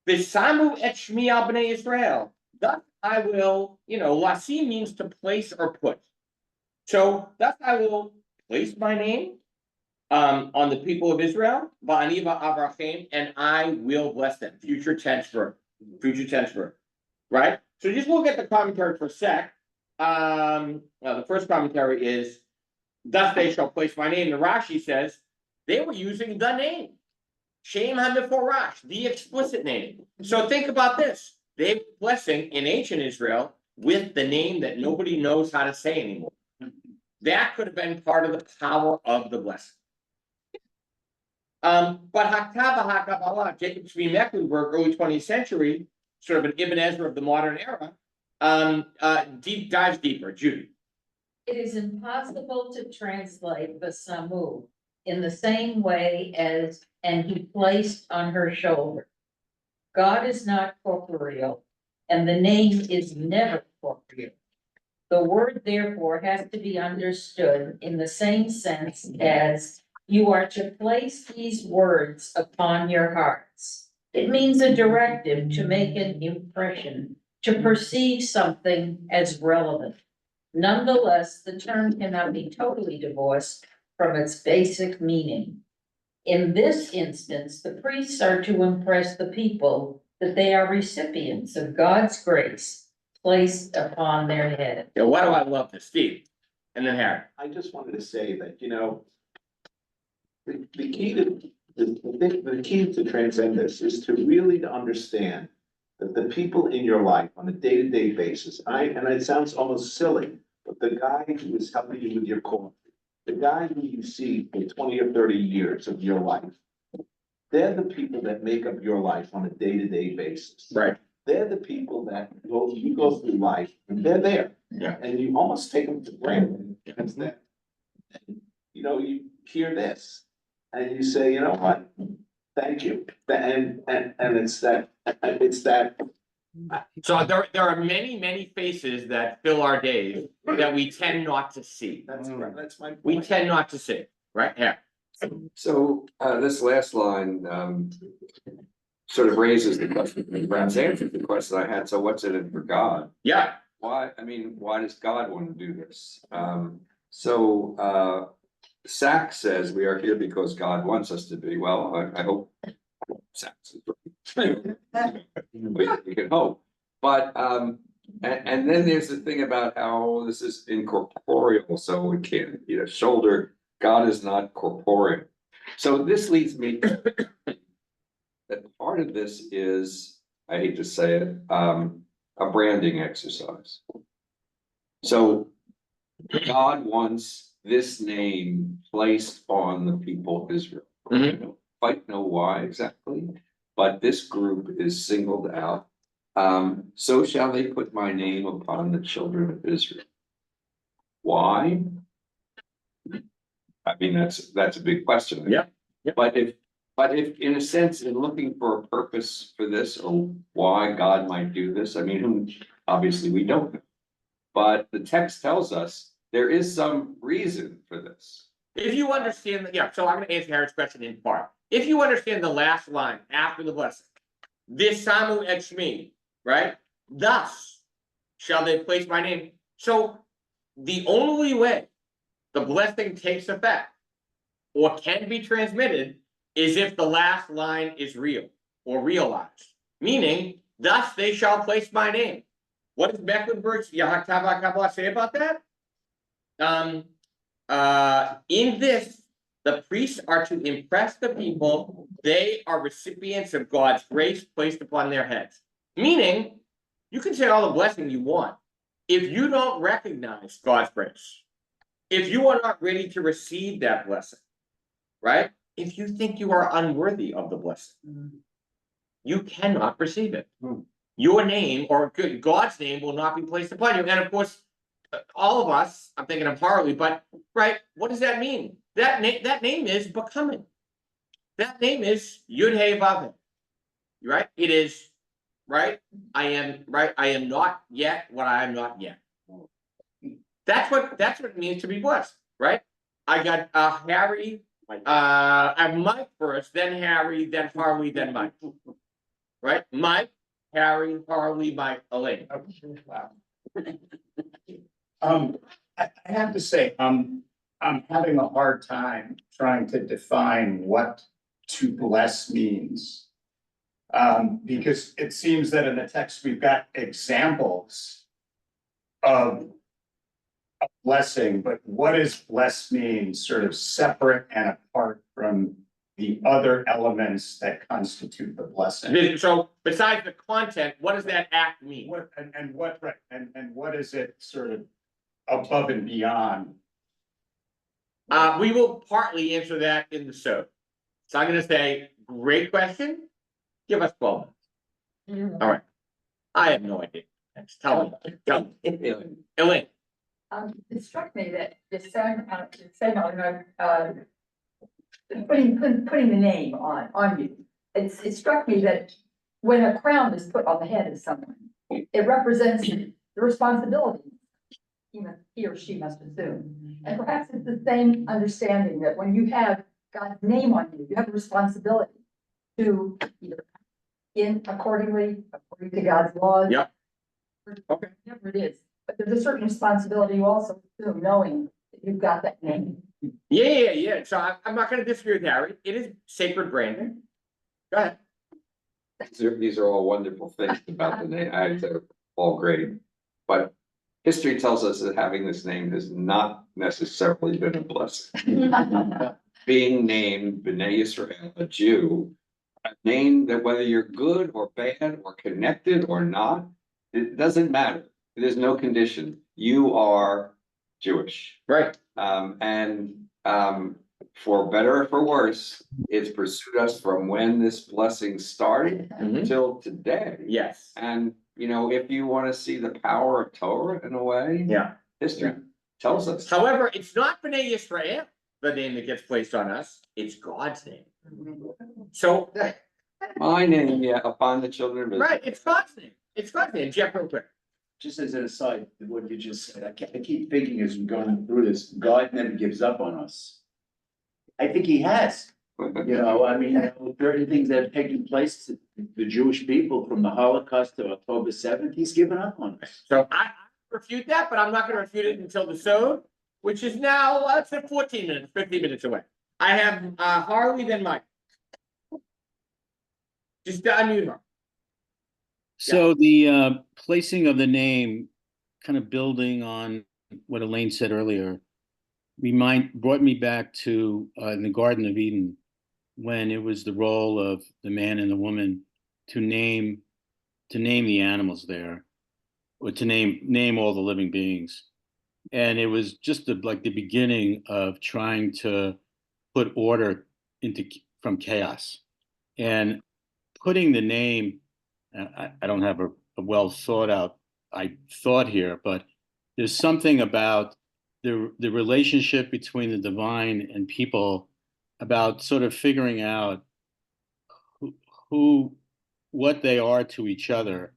V'samu et shmi al bnei Israel. Thus I will, lasi means to place or put. So thus I will place my name on the people of Israel, va'aniva avrachem, and I will bless them. Future tense verb, right? So just look at the commentary for a sec. The first commentary is, thus they shall place my name. The Rashi says they were using the name. Shem HaMeforash, the explicit name. So think about this. They were blessing in ancient Israel with the name that nobody knows how to say anymore. That could have been part of the power of the blessing. But Haktava HaKabbalah, Jacob Tzvi Mecklenburg, early 20th century, sort of an Ibn Ezra of the modern era, dives deeper. Judy. It is impossible to translate the Samu in the same way as, and he placed on her shoulder. God is not corporeal, and the name is never corporeal. The word, therefore, has to be understood in the same sense as you are to place these words upon your hearts. It means a directive to make an impression, to perceive something as relevant. Nonetheless, the term cannot be totally divorced from its basic meaning. In this instance, the priests are to impress the people that they are recipients of God's grace placed upon their head. Yeah, why do I love this, Steve? And then Harry. I just wanted to say that, you know, the key to, the key to transcend this is to really to understand that the people in your life on a day-to-day basis, and it sounds almost silly, but the guy who is helping you with your coffee, the guy who you see for 20 or 30 years of your life, they're the people that make up your life on a day-to-day basis. Right. They're the people that you go through life, and they're there. Yeah. And you almost take them for granted. Because that, you know, you hear this, and you say, you know what? Thank you. And it's that. So there are many, many faces that fill our days that we tend not to see. That's right. That's my point. We tend not to see, right? Yeah. So, this last line, sort of raises the question, perhaps answers the question I had, so what's in it for God? Yeah. Why does God want to do this? Sachs says we are here because God wants us to be. Well, I hope Sachs is right. We can hope. But, and then there's the thing about how this is incorporeal, so it can't, shoulder, God is not corporeal. So this leads me that part of this is, I hate to say it, a branding exercise. So God wants this name placed on the people of Israel. I don't quite know why exactly, but this group is singled out. So shall they put my name upon the children of Israel. Why? I mean, that's a big question. Yeah. But if in a sense, in looking for a purpose for this, or why God might do this, I mean, obviously we don't know. But the text tells us there is some reason for this. If you understand, so I'm gonna answer Harry's question in part. If you understand the last line after the blessing, this Samu et Shmi, right? Thus shall they place my name. So the only way the blessing takes effect or can be transmitted is if the last line is real or realized. Meaning, thus they shall place my name. What does Mecklenburg's Yahaktava Kabbalah say about that? In this, the priests are to impress the people, they are recipients of God's grace placed upon their heads. Meaning, you can say all the blessing you want. If you don't recognize God's grace, if you are not ready to receive that blessing, right? If you think you are unworthy of the blessing, you cannot receive it. Your name or God's name will not be placed upon you. And of course, all of us, I'm thinking of Harley, but right, what does that mean? That name is becoming. That name is Yud Hey Vav Hey. Right? It is right. I am not yet what I am not yet. That's what it means to be blessed, right? I got Harry, Mike first, then Harry, then Harley, then Mike. Right? Mike, Harry, Harley, Mike, Elaine. Wow. I have to say, I'm having a hard time trying to define what to bless means. Because it seems that in the text, we've got examples of a blessing, but what does bless mean sort of separate and apart from the other elements that constitute the blessing? So besides the content, what does that act mean? What is it sort of above and beyond? We will partly answer that in the show. So I'm gonna say, great question. Give us 12 minutes. All right. I have no idea. Tell me. Elaine. It struck me that the putting the name on you. It struck me that when a crown is put on the head of someone, it represents the responsibility he or she must assume. And perhaps it's the same understanding that when you have God's name on you, you have a responsibility to either according to God's laws. Yep. Okay. Whatever it is. But there's a certain responsibility you also assume, knowing that you've got that name. Yeah. So I'm not gonna disagree with Harry. It is sacred branding. Go ahead. These are all wonderful things about the name. They're all great. But history tells us that having this name has not necessarily been a blessing. Being named B'nai Yisrael, a Jew, a name that whether you're good or bad or connected or not, it doesn't matter. There's no condition. You are Jewish. Right. For better or for worse, it's pursued us from when this blessing started until today. Yes. And, you know, if you want to see the power of Torah in a way, Yeah. history tells us. However, it's not B'nai Yisrael, the name that gets placed on us, it's God's name. So. My name, yeah, upon the children of Israel. Right, it's God's name. It's God's name. Jeff, real quick. Just as an aside, what you just said, I keep thinking as we're going through this, God never gives up on us. I think he has. You know, I mean, certain things that have taken place to the Jewish people from the Holocaust to October 7th, he's given up on us. So I refute that, but I'm not going to refute it until the Sode, which is now, let's say 14 minutes, 15 minutes away. I have Harley, then Mike. Just unmute her. So the placing of the name, kind of building on what Elaine said earlier, brought me back to in the Garden of Eden, when it was the role of the man and the woman to name the animals there, or to name all the living beings. And it was just like the beginning of trying to put order from chaos. And putting the name, I don't have a well thought out thought here, but there's something about the relationship between the divine and people, about sort of figuring out what they are to each other.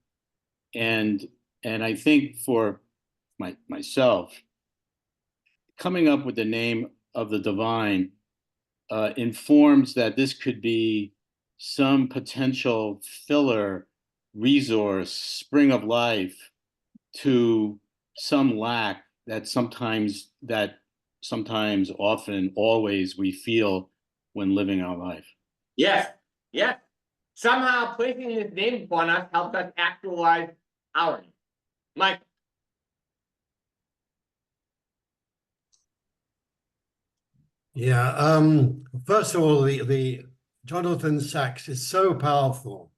And I think for myself, coming up with the name of the divine informs that this could be some potential filler, resource, spring of life to some lack that sometimes, often, always we feel when living our life. Yes, yes. Somehow placing this name upon us helps us actualize our name. Mike. Yeah, first of all, the Jonathan Sacks is so powerful.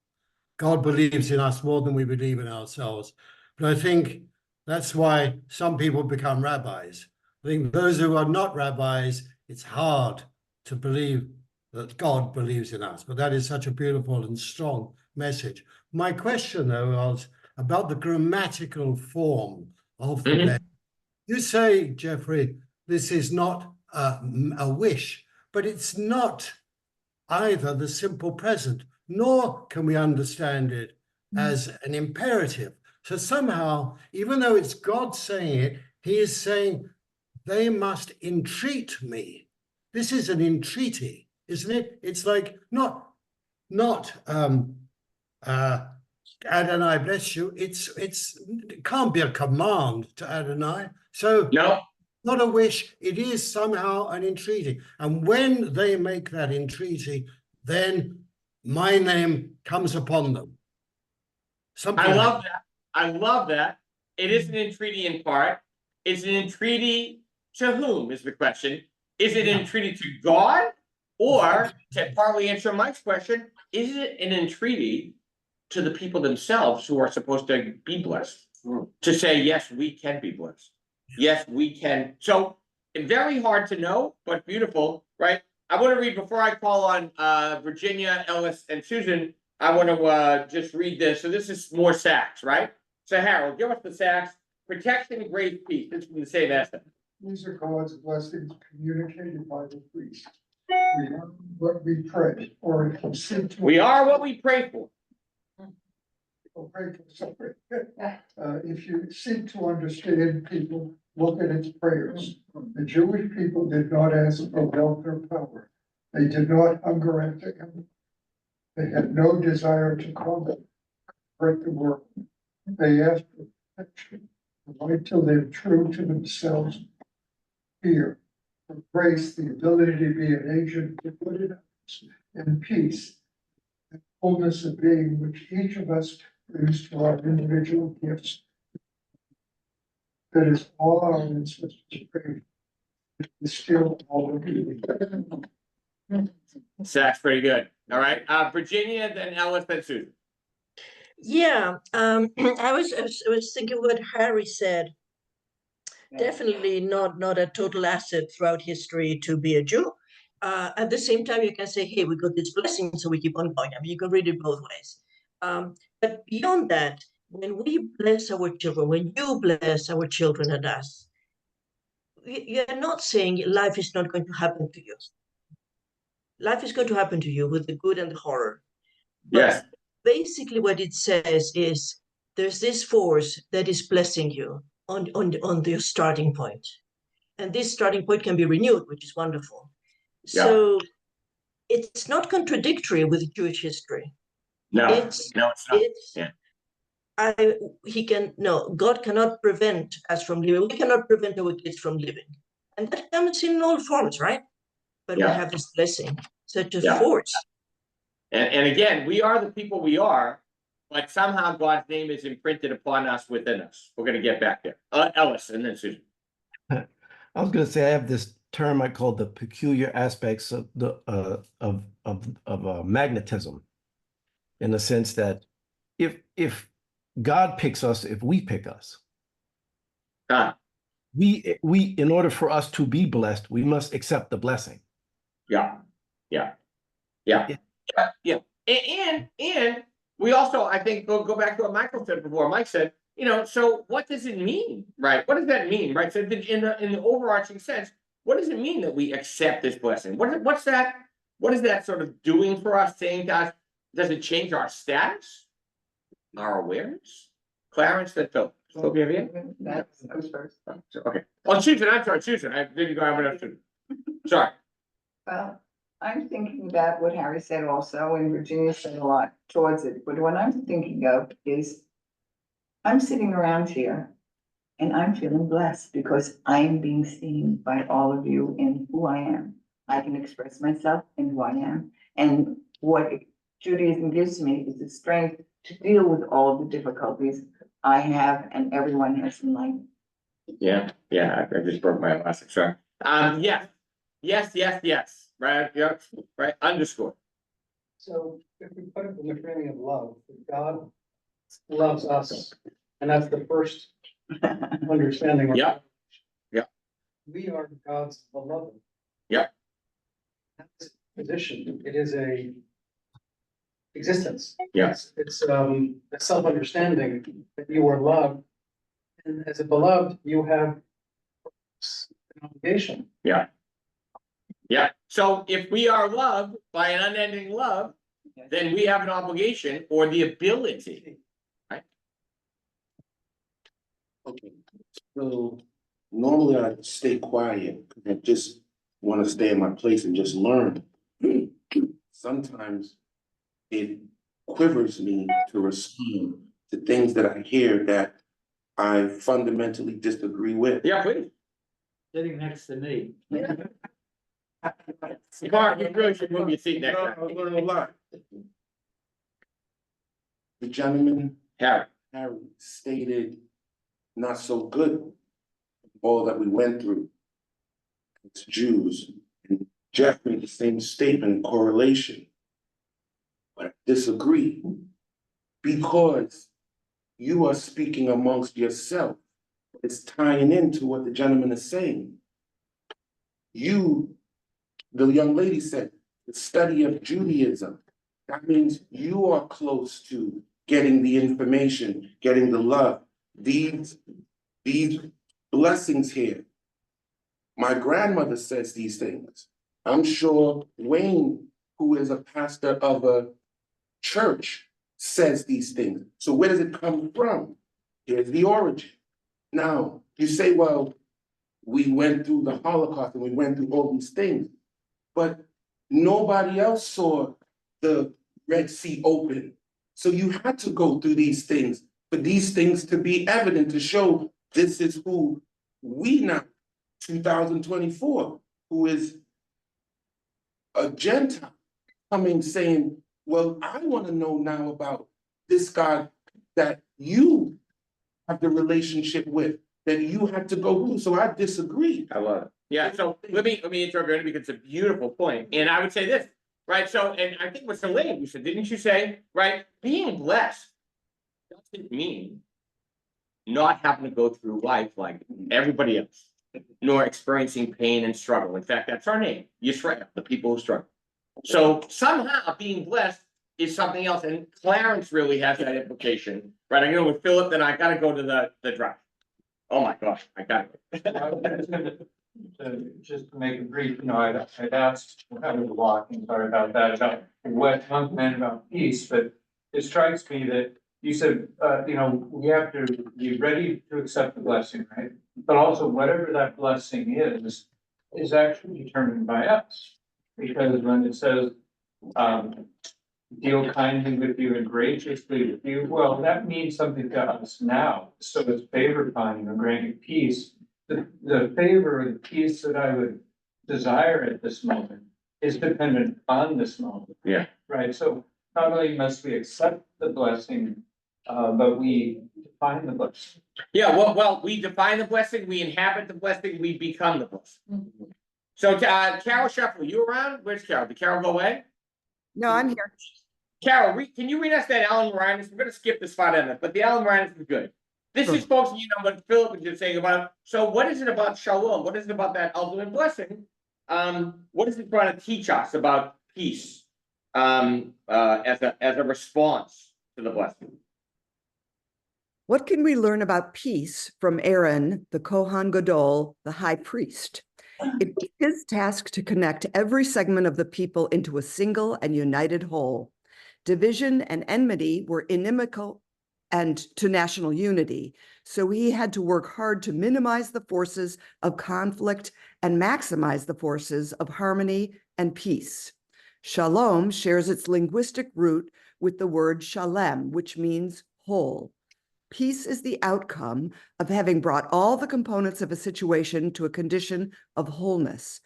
God believes in us more than we believe in ourselves. But I think that's why some people become rabbis. I think those who are not rabbis, it's hard to believe that God believes in us. But that is such a beautiful and strong message. My question, though, was about the grammatical form of the blessing. You say, Jeffrey, this is not a wish, but it's not either the simple present, nor can we understand it as an imperative. So somehow, even though it's God saying it, he is saying, they must entreat me. This is an entreaty, isn't it? It's like not Adonai bless you. It can't be a command to Adonai. So no, not a wish. It is somehow an entreaty. And when they make that entreaty, then my name comes upon them. I love that. I love that. It is an entreaty in part. Is an entreaty to whom is the question? Is it an entreaty to God? Or, to partly answer Mike's question, is it an entreaty to the people themselves who are supposed to be blessed? To say, yes, we can be blessed. Yes, we can. So, very hard to know, but beautiful, right? I want to read, before I call on Virginia, Ellis, and Susan, I want to just read this. So this is more Sacks, right? So Harold, give us the Sacks. Protection, grace, peace. This is from the same essence. These are God's blessings communicated by the priest. We are what we pray, or if you seek to. We are what we pray for. If you seek to understand people, look at its prayers. The Jewish people did not ask for wealth or power. They did not hunger after him. They had no desire to conquer the world. They asked for protection, right till they're true to themselves. Fear, for grace, the ability to be an agent to put it in peace, and fullness of being which each of us brings to our individual gifts. that is all our ancestors prayed. It's still all of you. So that's pretty good. All right, Virginia, then Ellis, then Susan. Yeah, I was thinking what Harry said. Definitely not a total asset throughout history to be a Jew. At the same time, you can say, hey, we got this blessing, so we keep on going. I mean, you can read it both ways. But beyond that, when we bless our children, when you bless our children and us, you're not saying life is not going to happen to you. Life is going to happen to you with the good and the horror. But Yes. basically what it says is there's this force that is blessing you on your starting point. And this starting point can be renewed, which is wonderful. Yeah. So it's not contradictory with Jewish history. No, it's not. Yeah. God cannot prevent us from living. We cannot prevent our kids from living. And that comes in all forms, right? But we have this blessing, such a force. And again, we are the people we are, but somehow God's name is imprinted upon us within us. We're gonna get back there. Ellis, and then Susan. I was going to say I have this term I call the peculiar aspects of the magnetism, in the sense that if God picks us, if we pick us, we in order for us to be blessed, we must accept the blessing. Yeah. And we also, I think, go back to what Michael said before. Mike said, so what does it mean, right? What does that mean, right? So in the overarching sense, what does it mean that we accept this blessing? What is that sort of doing for us, saying to us? Does it change our status, our awareness? Clarence, that Phil. Phil, do you have any? That's first. Okay. Oh, Susan, I'm sorry, Susan. I didn't go over enough, Susan. Sorry. Well, I'm thinking about what Harry said also, and Virginia said a lot towards it, but what I'm thinking of is I'm sitting around here and I'm feeling blessed because I'm being seen by all of you in who I am. I can express myself in who I am. And what Judaism gives me is the strength to deal with all the difficulties I have and everyone has in life. Yeah, I just broke my elastic. Sorry. Yes. Right, right, underscore. So if we put it in the framing of love, God loves us, and that's the first understanding. Yeah. We are God's beloved. Yeah. That's a position. It is a existence. Yeah. It's a self-understanding that you are loved, and as a beloved, you have an obligation. Yeah. So if we are loved by an unending love, then we have an obligation or the ability, right? Okay, so normally I stay quiet and just want to stay in my place and just learn. Sometimes it quivers me to respond to things that I hear that I fundamentally disagree with. Yeah, please. Sitting next to me. Mark, you really should move your seat next I time. learn a lot. The gentleman, Harry, stated not so good all that we went through as Jews. And Jeff made the same statement in correlation. But I disagree because you are speaking amongst yourself. It's tying into what the gentleman is saying. The young lady said, the study of Judaism. That means you are close to getting the information, getting the love. These blessings here. My grandmother says these things. I'm sure Wayne, who is a pastor of a church, says these things. So where does it come from? Here's the origin. Now, you say, well, we went through the Holocaust and we went through all these things, but nobody else saw the Red Sea open. So you had to go through these things for these things to be evident, to show this is who we now, 2024, who is a Gentile coming saying, well, I want to know now about this God that you have the relationship with, that you had to go through, so I disagree. I love it. Yeah, so let me interrupt because it's a beautiful point, and I would say this, right, so, and I think what's Elaine, you said, didn't you say, right, being blessed doesn't mean not having to go through life like everybody else, nor experiencing pain and struggle. In fact, that's our name, Yisrael, the people who struggle. So somehow being blessed is something else, and Clarence really has that implication, right? I'm going with Philip, then I gotta go to the drive. Oh my gosh, I gotta go. Just to make it brief, I'd asked, having a lot, and sorry about that, about what month meant about peace, but it strikes me that you said, we have to be ready to accept the blessing, right? But also whatever that blessing is actually determined by us. Because when it says, deal kindly with you and graciously with you, well, that means something to us now. So it's favor finding or granting peace. The favor or the peace that I would desire at this moment is dependent on this moment. Yeah. Right, so not only must we accept the blessing, but we define the blessing. Yeah, well, we define the blessing, we inhabit the blessing, we become the blessing. So, Carol Sheffield, you around? Where's Carol? Did Carol go away? No, I'm here. Carol, can you read us that Alan Moranis? We're gonna skip this spot on it, but the Alan Moranis is good. This is focusing on what Philip was just saying about, so what is it about shalom? What is it about that ultimate blessing? What is it trying to teach us about peace? As a response to the blessing? What can we learn about peace from Aaron, the Kohan Gadol, the high priest? It is his task to connect every segment of the people into a single and united whole. Division and enmity were inimical and to national unity, so he had to work hard to minimize the forces of conflict and maximize the forces of harmony and peace. Shalom shares its linguistic root with the word shalem, which means whole. Peace is the outcome of having brought all the components of a situation to a condition of wholeness.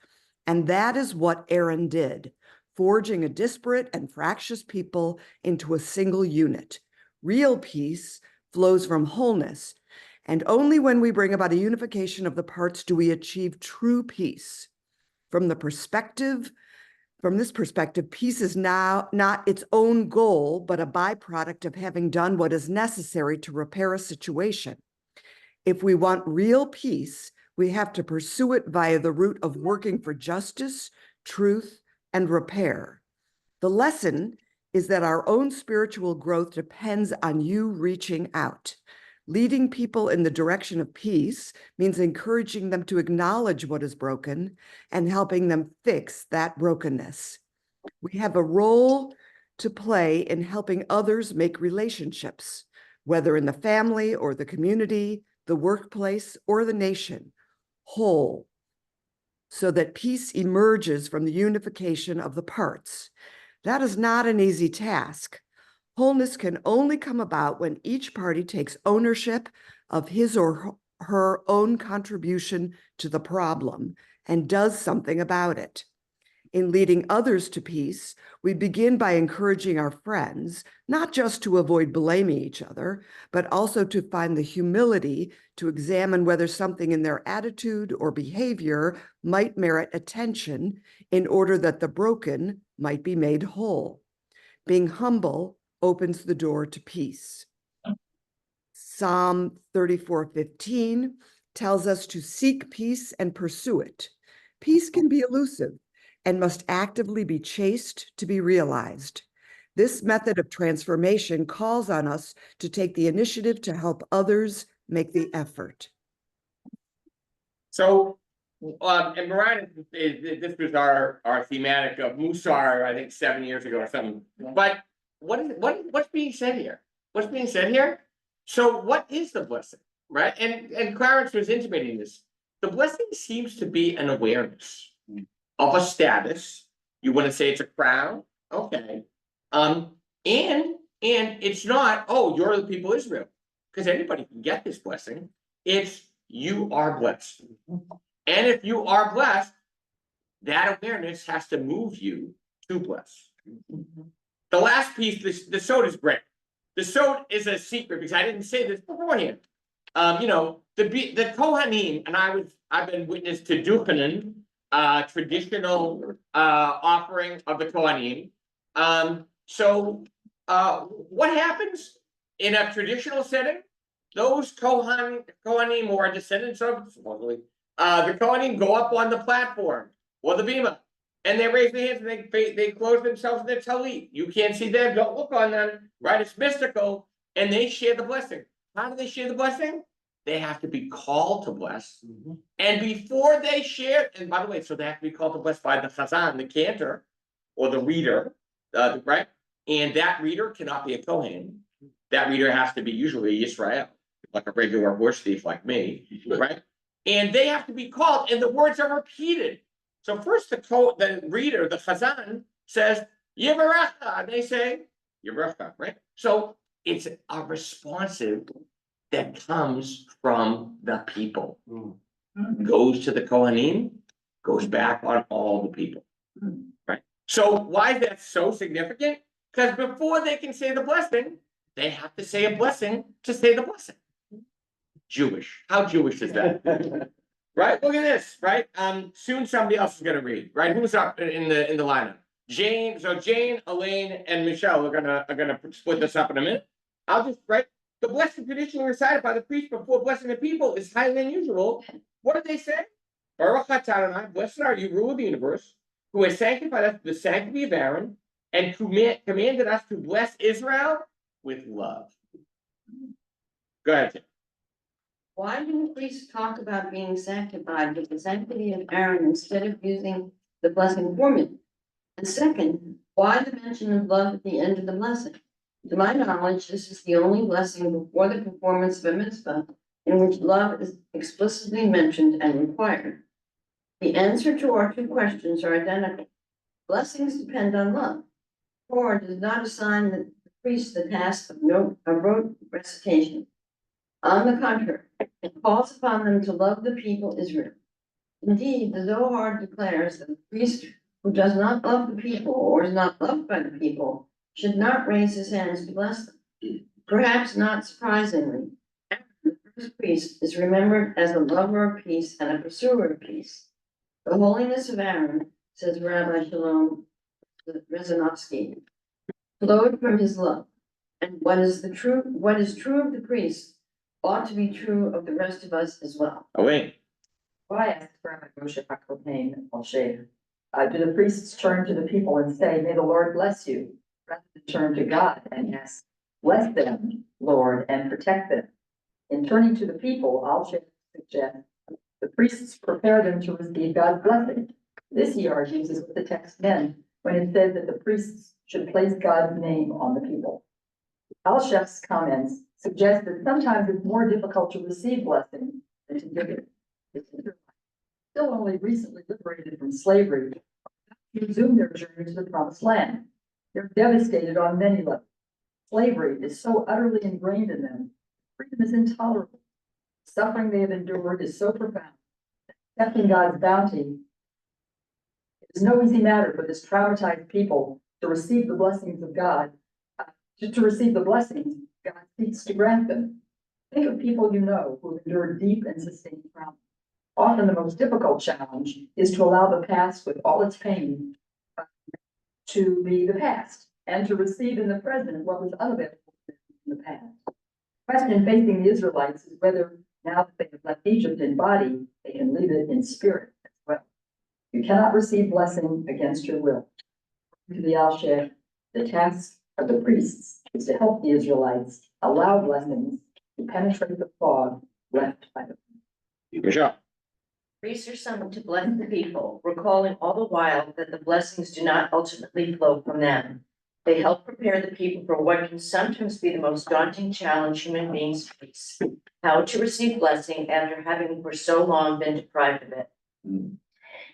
And that is what Aaron did, forging a disparate and fractious people into a single unit. Real peace flows from wholeness, and only when we bring about a unification of the parts do we achieve true peace. From this perspective, peace is now not its own goal, but a byproduct of having done what is necessary to repair a situation. If we want real peace, we have to pursue it via the route of working for justice, truth, and repair. The lesson is that our own spiritual growth depends on you reaching out. Leading people in the direction of peace means encouraging them to acknowledge what is broken and helping them fix that brokenness. We have a role to play in helping others make relationships, whether in the family or the community, the workplace, or the nation, whole, so that peace emerges from the unification of the parts. That is not an easy task. Wholeness can only come about when each party takes ownership of his or her own contribution to the problem and does something about it. In leading others to peace, we begin by encouraging our friends, not just to avoid blaming each other, but also to find the humility to examine whether something in their attitude or behavior might merit attention in order that the broken might be made whole. Being humble opens the door to peace. Psalm 34:15 tells us to seek peace and pursue it. Peace can be elusive and must actively be chased to be realized. This method of transformation calls on us to take the initiative to help others make the effort. So, and Mariah, this was our thematic of Musar, I think 7 years ago or something. But what's being said here? What's being said here? So what is the blessing, right? And Clarence was intimating this. The blessing seems to be an awareness of a status. You want to say it's a crown? Okay. And it's not, oh, you're the people of Israel, because anybody can get this blessing. It's you are blessed. And if you are blessed, that awareness has to move you to bless. The last piece, the sod is great. The sod is a secret because I didn't say this beforehand. the Kohanim, and I've been witness to Duchanan, traditional, offering of the Kohanim. What happens in a traditional setting? Those Kohanim who are descendants of, supposedly, the Kohanim go up on the platform or the bima, and they raise their hands and they close themselves in their talit. You can't see them, don't look on them, right? It's mystical, and they share the blessing. How do they share the blessing? They have to be called to bless. And before they share, and by the way, so they have to be called to bless by the chazan, the cantor, or the reader, right? And that reader cannot be a Kohen. That reader has to be usually Yisrael, like a regular horse thief like me, right? And they have to be called, and the words are repeated. So first the reader, the chazan, says, Yivarecha, and they say, Yivarecha, right? So it's a responsive that comes from the people. Goes to the Kohanim, goes back on all the people, right? So why is that so significant? Because before they can say the blessing, they have to say a blessing to say the blessing. Jewish, how Jewish is that? Right, look at this, right? Soon somebody else is gonna read, right? Who's up in the lineup? Jane, Elaine, and Michelle are gonna split this up in a minute. I'll just, right? The blessing traditionally recited by the priest before blessing the people is highly unusual. What do they say? Baruch atah Adonai, blessed are you, ruler of the universe, who has sanctified us with the sanctity of Aaron, and commanded us to bless Israel with love. Go ahead, Tim. Why do the priests talk about being sanctified with the sanctity of Aaron instead of using the blessing formula? And second, why the mention of love at the end of the blessing? To my knowledge, this is the only blessing before the performance of a mitzvah in which love is explicitly mentioned and required. The answer to our two questions are identical. Blessings depend on love. Torah does not assign the priest the task of rote recitation. On the contrary, it calls upon them to love the people Israel. Indeed, the Zohar declares that the priest who does not love the people or is not loved by the people should not raise his hands to bless them. Perhaps not surprisingly, the first priest is remembered as a lover of peace and a pursuer of peace. The holiness of Aaron, says Rabbi Shalom Rezanovsky, flowed from his love, and what is true of the priest ought to be true of the rest of us as well. Oh, wait. Well, I asked Rabbi Moshe HaKohen Moshe, do the priests turn to the people and say, may the Lord bless you, rather than turn to God and ask, bless them, Lord, and protect them? In turning to the people, I'll suggest the priests prepare them to receive God's blessing. This, he argues, is what the text meant when it said that the priests should place God's name on the people. Al-Shef's comments suggest that sometimes it's more difficult to receive blessing than to give it. Still only recently liberated from slavery, resume their journey to the promised land. They're devastated on many levels. Slavery is so utterly ingrained in them, freedom is intolerable. Suffering they have endured is so profound. Accepting God's bounty, it is no easy matter for this traumatized people to receive the blessings of God, to receive the blessings God seeks to grant them. Think of people you know who have endured deep and sustained trauma. Often the most difficult challenge is to allow the past with all its pain to be the past and to receive in the present what was unavailable in the past. The question facing the Israelites is whether now that they have left Egypt in body, they can leave it in spirit as well. You cannot receive blessing against your will. To the Al-Sheh, the task of the priests is to help the Israelites allow blessings to penetrate the fog left by the Michelle. Priests are summoned to bless the people, recalling all the while that the blessings do not ultimately flow from them. They help prepare the people for what can sometimes be the most daunting challenge human beings face: how to receive blessing after having for so long been deprived of it.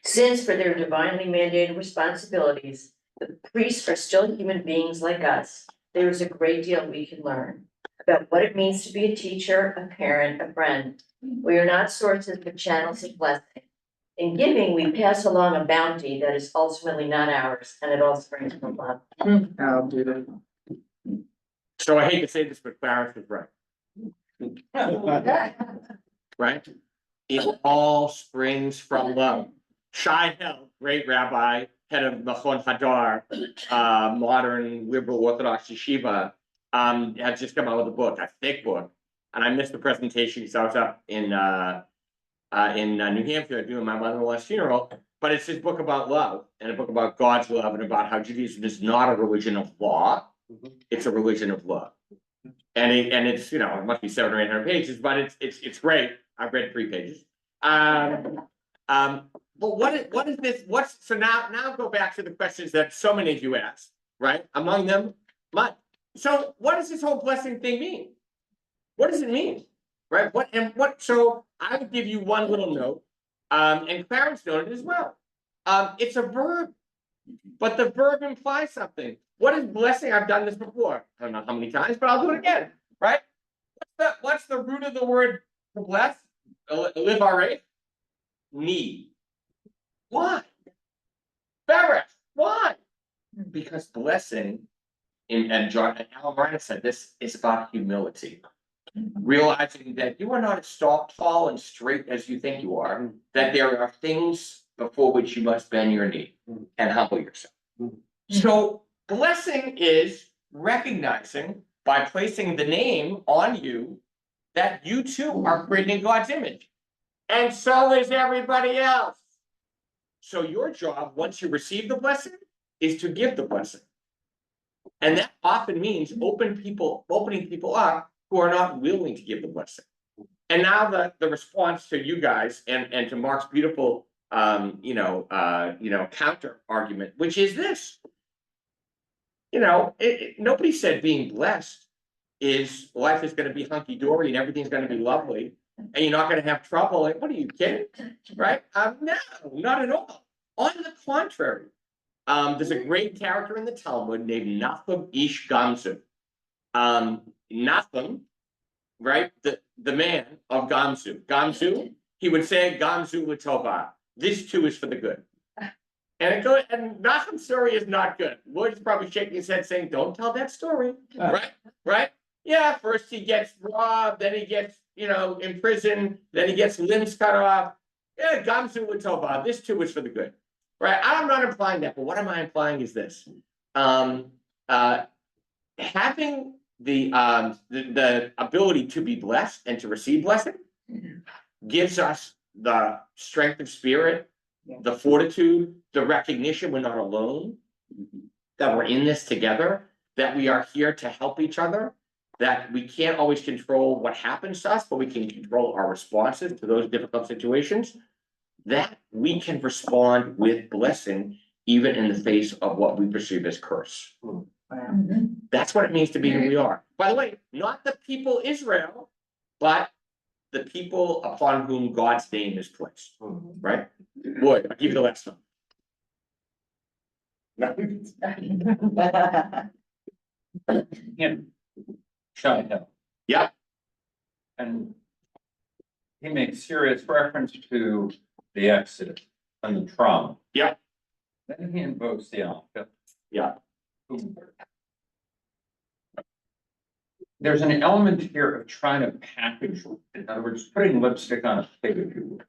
Since for their divinely mandated responsibilities, the priests are still human beings like us, there is a great deal we can learn about what it means to be a teacher, a parent, a friend. We are not sources but channels of blessing. In giving, we pass along a bounty that is ultimately not ours, and it all springs from love. So I hate to say this, but Clarence is right. Right? It all springs from love. Shai Hel, great rabbi, head of Machon Hadar, modern liberal Orthodox yeshiva, has just come out with a book, a thick book. And I missed the presentation because I was up in New Hampshire doing my mother-in-law's funeral. But it's his book about love and a book about God's love and about how Judaism is not a religion of law, it's a religion of love. And it's, you know, it must be 700 or 800 pages, but it's great. I've read 3 pages. But what is this? So now go back to the questions that so many of you asked, right? Among them, so what does this whole blessing thing mean? What does it mean? Right? So I would give you one little note, and Clarence noted as well. It's a verb, but the verb implies something. What is blessing? I've done this before. I don't know how many times, but I'll do it again, right? What's the root of the word to bless? Live our faith? Need. Why? Barrett, why? Because blessing, and John and Alan Ryan said this, is about humility. Realizing that you are not as tall and straight as you think you are, that there are things before which you must bend your knee and humble yourself. So blessing is recognizing by placing the name on you that you too are created in God's image. And so is everybody else. So your job, once you receive the blessing, is to give the blessing. And that often means opening people up who are not willing to give the blessing. And now the response to you guys and to Mark's beautiful counter argument, which is this. Nobody said being blessed is life is going to be hunky-dory and everything's going to be lovely and you're not going to have trouble. Like, what are you kidding? Right? No, not at all. On the contrary, there's a great character in the Talmud named Nachum Ish Gamzu. Nachum, right? The man of Gamzu. Gamzu, he would say Gamzu Latova. This too is for the good. And Nachum's story is not good. Lloyd's probably shaking his head saying, don't tell that story. Right? Yeah, first he gets robbed, then he gets, in prison, then he gets limbs cut off. Yeah, Gamzu Latova. This too is for the good. Right? I'm not implying that, but what am I implying is this. Having the ability to be blessed and to receive blessing gives us the strength of spirit, the fortitude, the recognition we're not alone, that we're in this together, that we are here to help each other, that we can't always control what happens to us, but we can control our responses to those difficult situations, that we can respond with blessing even in the face of what we perceive as curse. That's what it means to be who we are. By the way, not the people Israel, but the people upon whom God's name is placed. Right? Boy, I'll give you the last one. Yeah. And he makes serious reference to the Exodus and the trauma. Yeah. Then he invokes the Alpha. Yeah. There's an element here of trying to package, in other words, putting lipstick on a pig, if you will.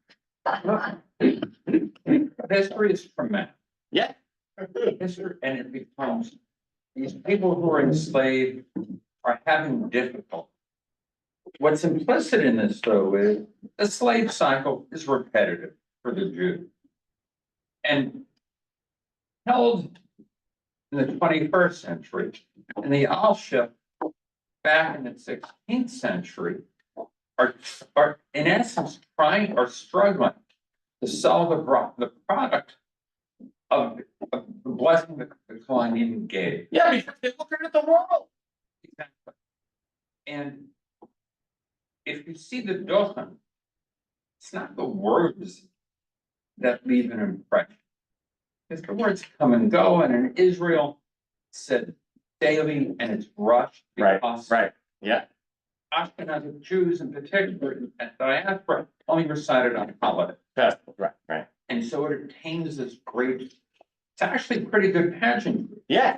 History is traumatic. Yeah. History, and it becomes these people who are enslaved are having difficulty. What's implicit in this, though, is the slave cycle is repetitive for the Jew. And held in the 21st century, and the Al-Ship back in the 16th century are in essence struggling to sell the product of the blessing that the Kohanim gave. Yeah, because they look at the world. Exactly. And if you see the Dochen, it's not the words that leave an impression. It's the words come and go, and in Israel, it's said daily and it's rushed. Right. Yeah. Ashkenazi Jews in particular, the diaspora only recited on holiday. Right. And so it attains this great, it's actually pretty good pageantry. Yeah.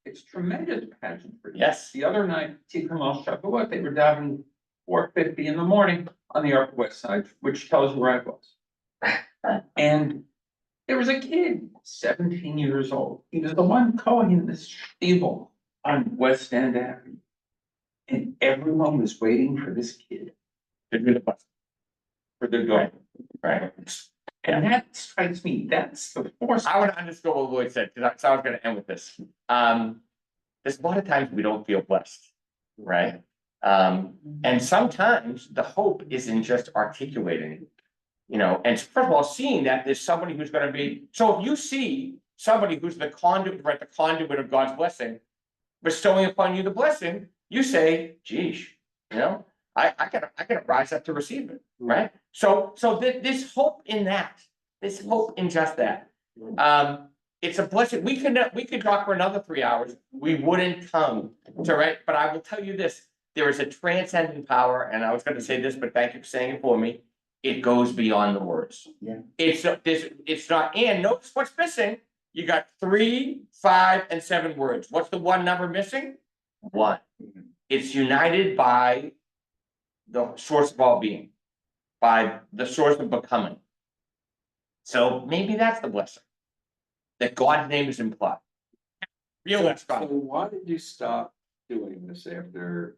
It's tremendous pageantry. Yes. The other night, Tikkun Al Shavuot, they were davening 4:50 in the morning on the Upper West Side, which tells you where I was. And there was a kid, 17 years old. He was the one going in this stable on West End Avenue. And everyone was waiting for this kid to do the bus. For the door, right? And that strikes me, that's the force. I want to underscore what Lloyd said, because I was gonna end with this. There's a lot of times we don't feel blessed, right? And sometimes the hope isn't just articulating it. You know, and first of all, seeing that there's somebody who's gonna be, so if you see somebody who's the conduit, right, the conduit of God's blessing, bestowing upon you the blessing, you say, geez, you know, I gotta rise up to receive it, right? So this hope in that, this hope in just that. It's a blessing. We could talk for another 3 hours. We wouldn't come to, right, but I will tell you this, there is a transcendent power, and I was gonna say this, but thank you for saying it for me. It goes beyond the words. Yeah. It's not, and notice what's missing. You got 3, 5, and 7 words. What's the one number missing? 1. It's united by the source of all being, by the source of becoming. So maybe that's the blessing. That God's name is implied. Real So that's God. why did you stop doing this after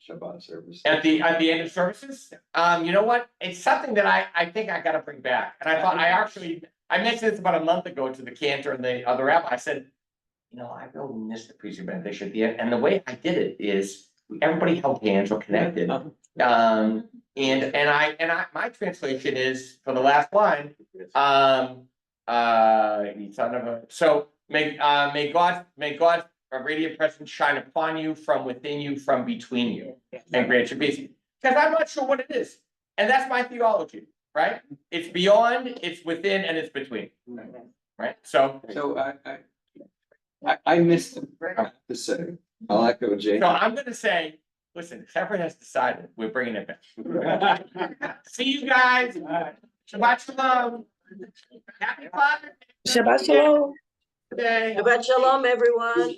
Shabbat service? At the end of services, you know what? It's something that I think I gotta bring back. And I thought I mentioned this about a month ago to the cantor and the other rabbi. I said, you know, I really missed the priestly benediction at the end. And the way I did it is everybody held hands or connected. And my translation is for the last line, so may God's radiant presence shine upon you, from within you, from between you, and grant you peace. Because I'm not sure what it is. And that's my theology, right? It's beyond, it's within, and it's between. Right? So I missed them, I have to say. I'll echo Jay. So I'm gonna say, listen, Chevrah has decided we're bringing it back. See you guys. Shabbat shalom. Happy Father's Day. Shabbat shalom. Day. Shabbat shalom, everyone.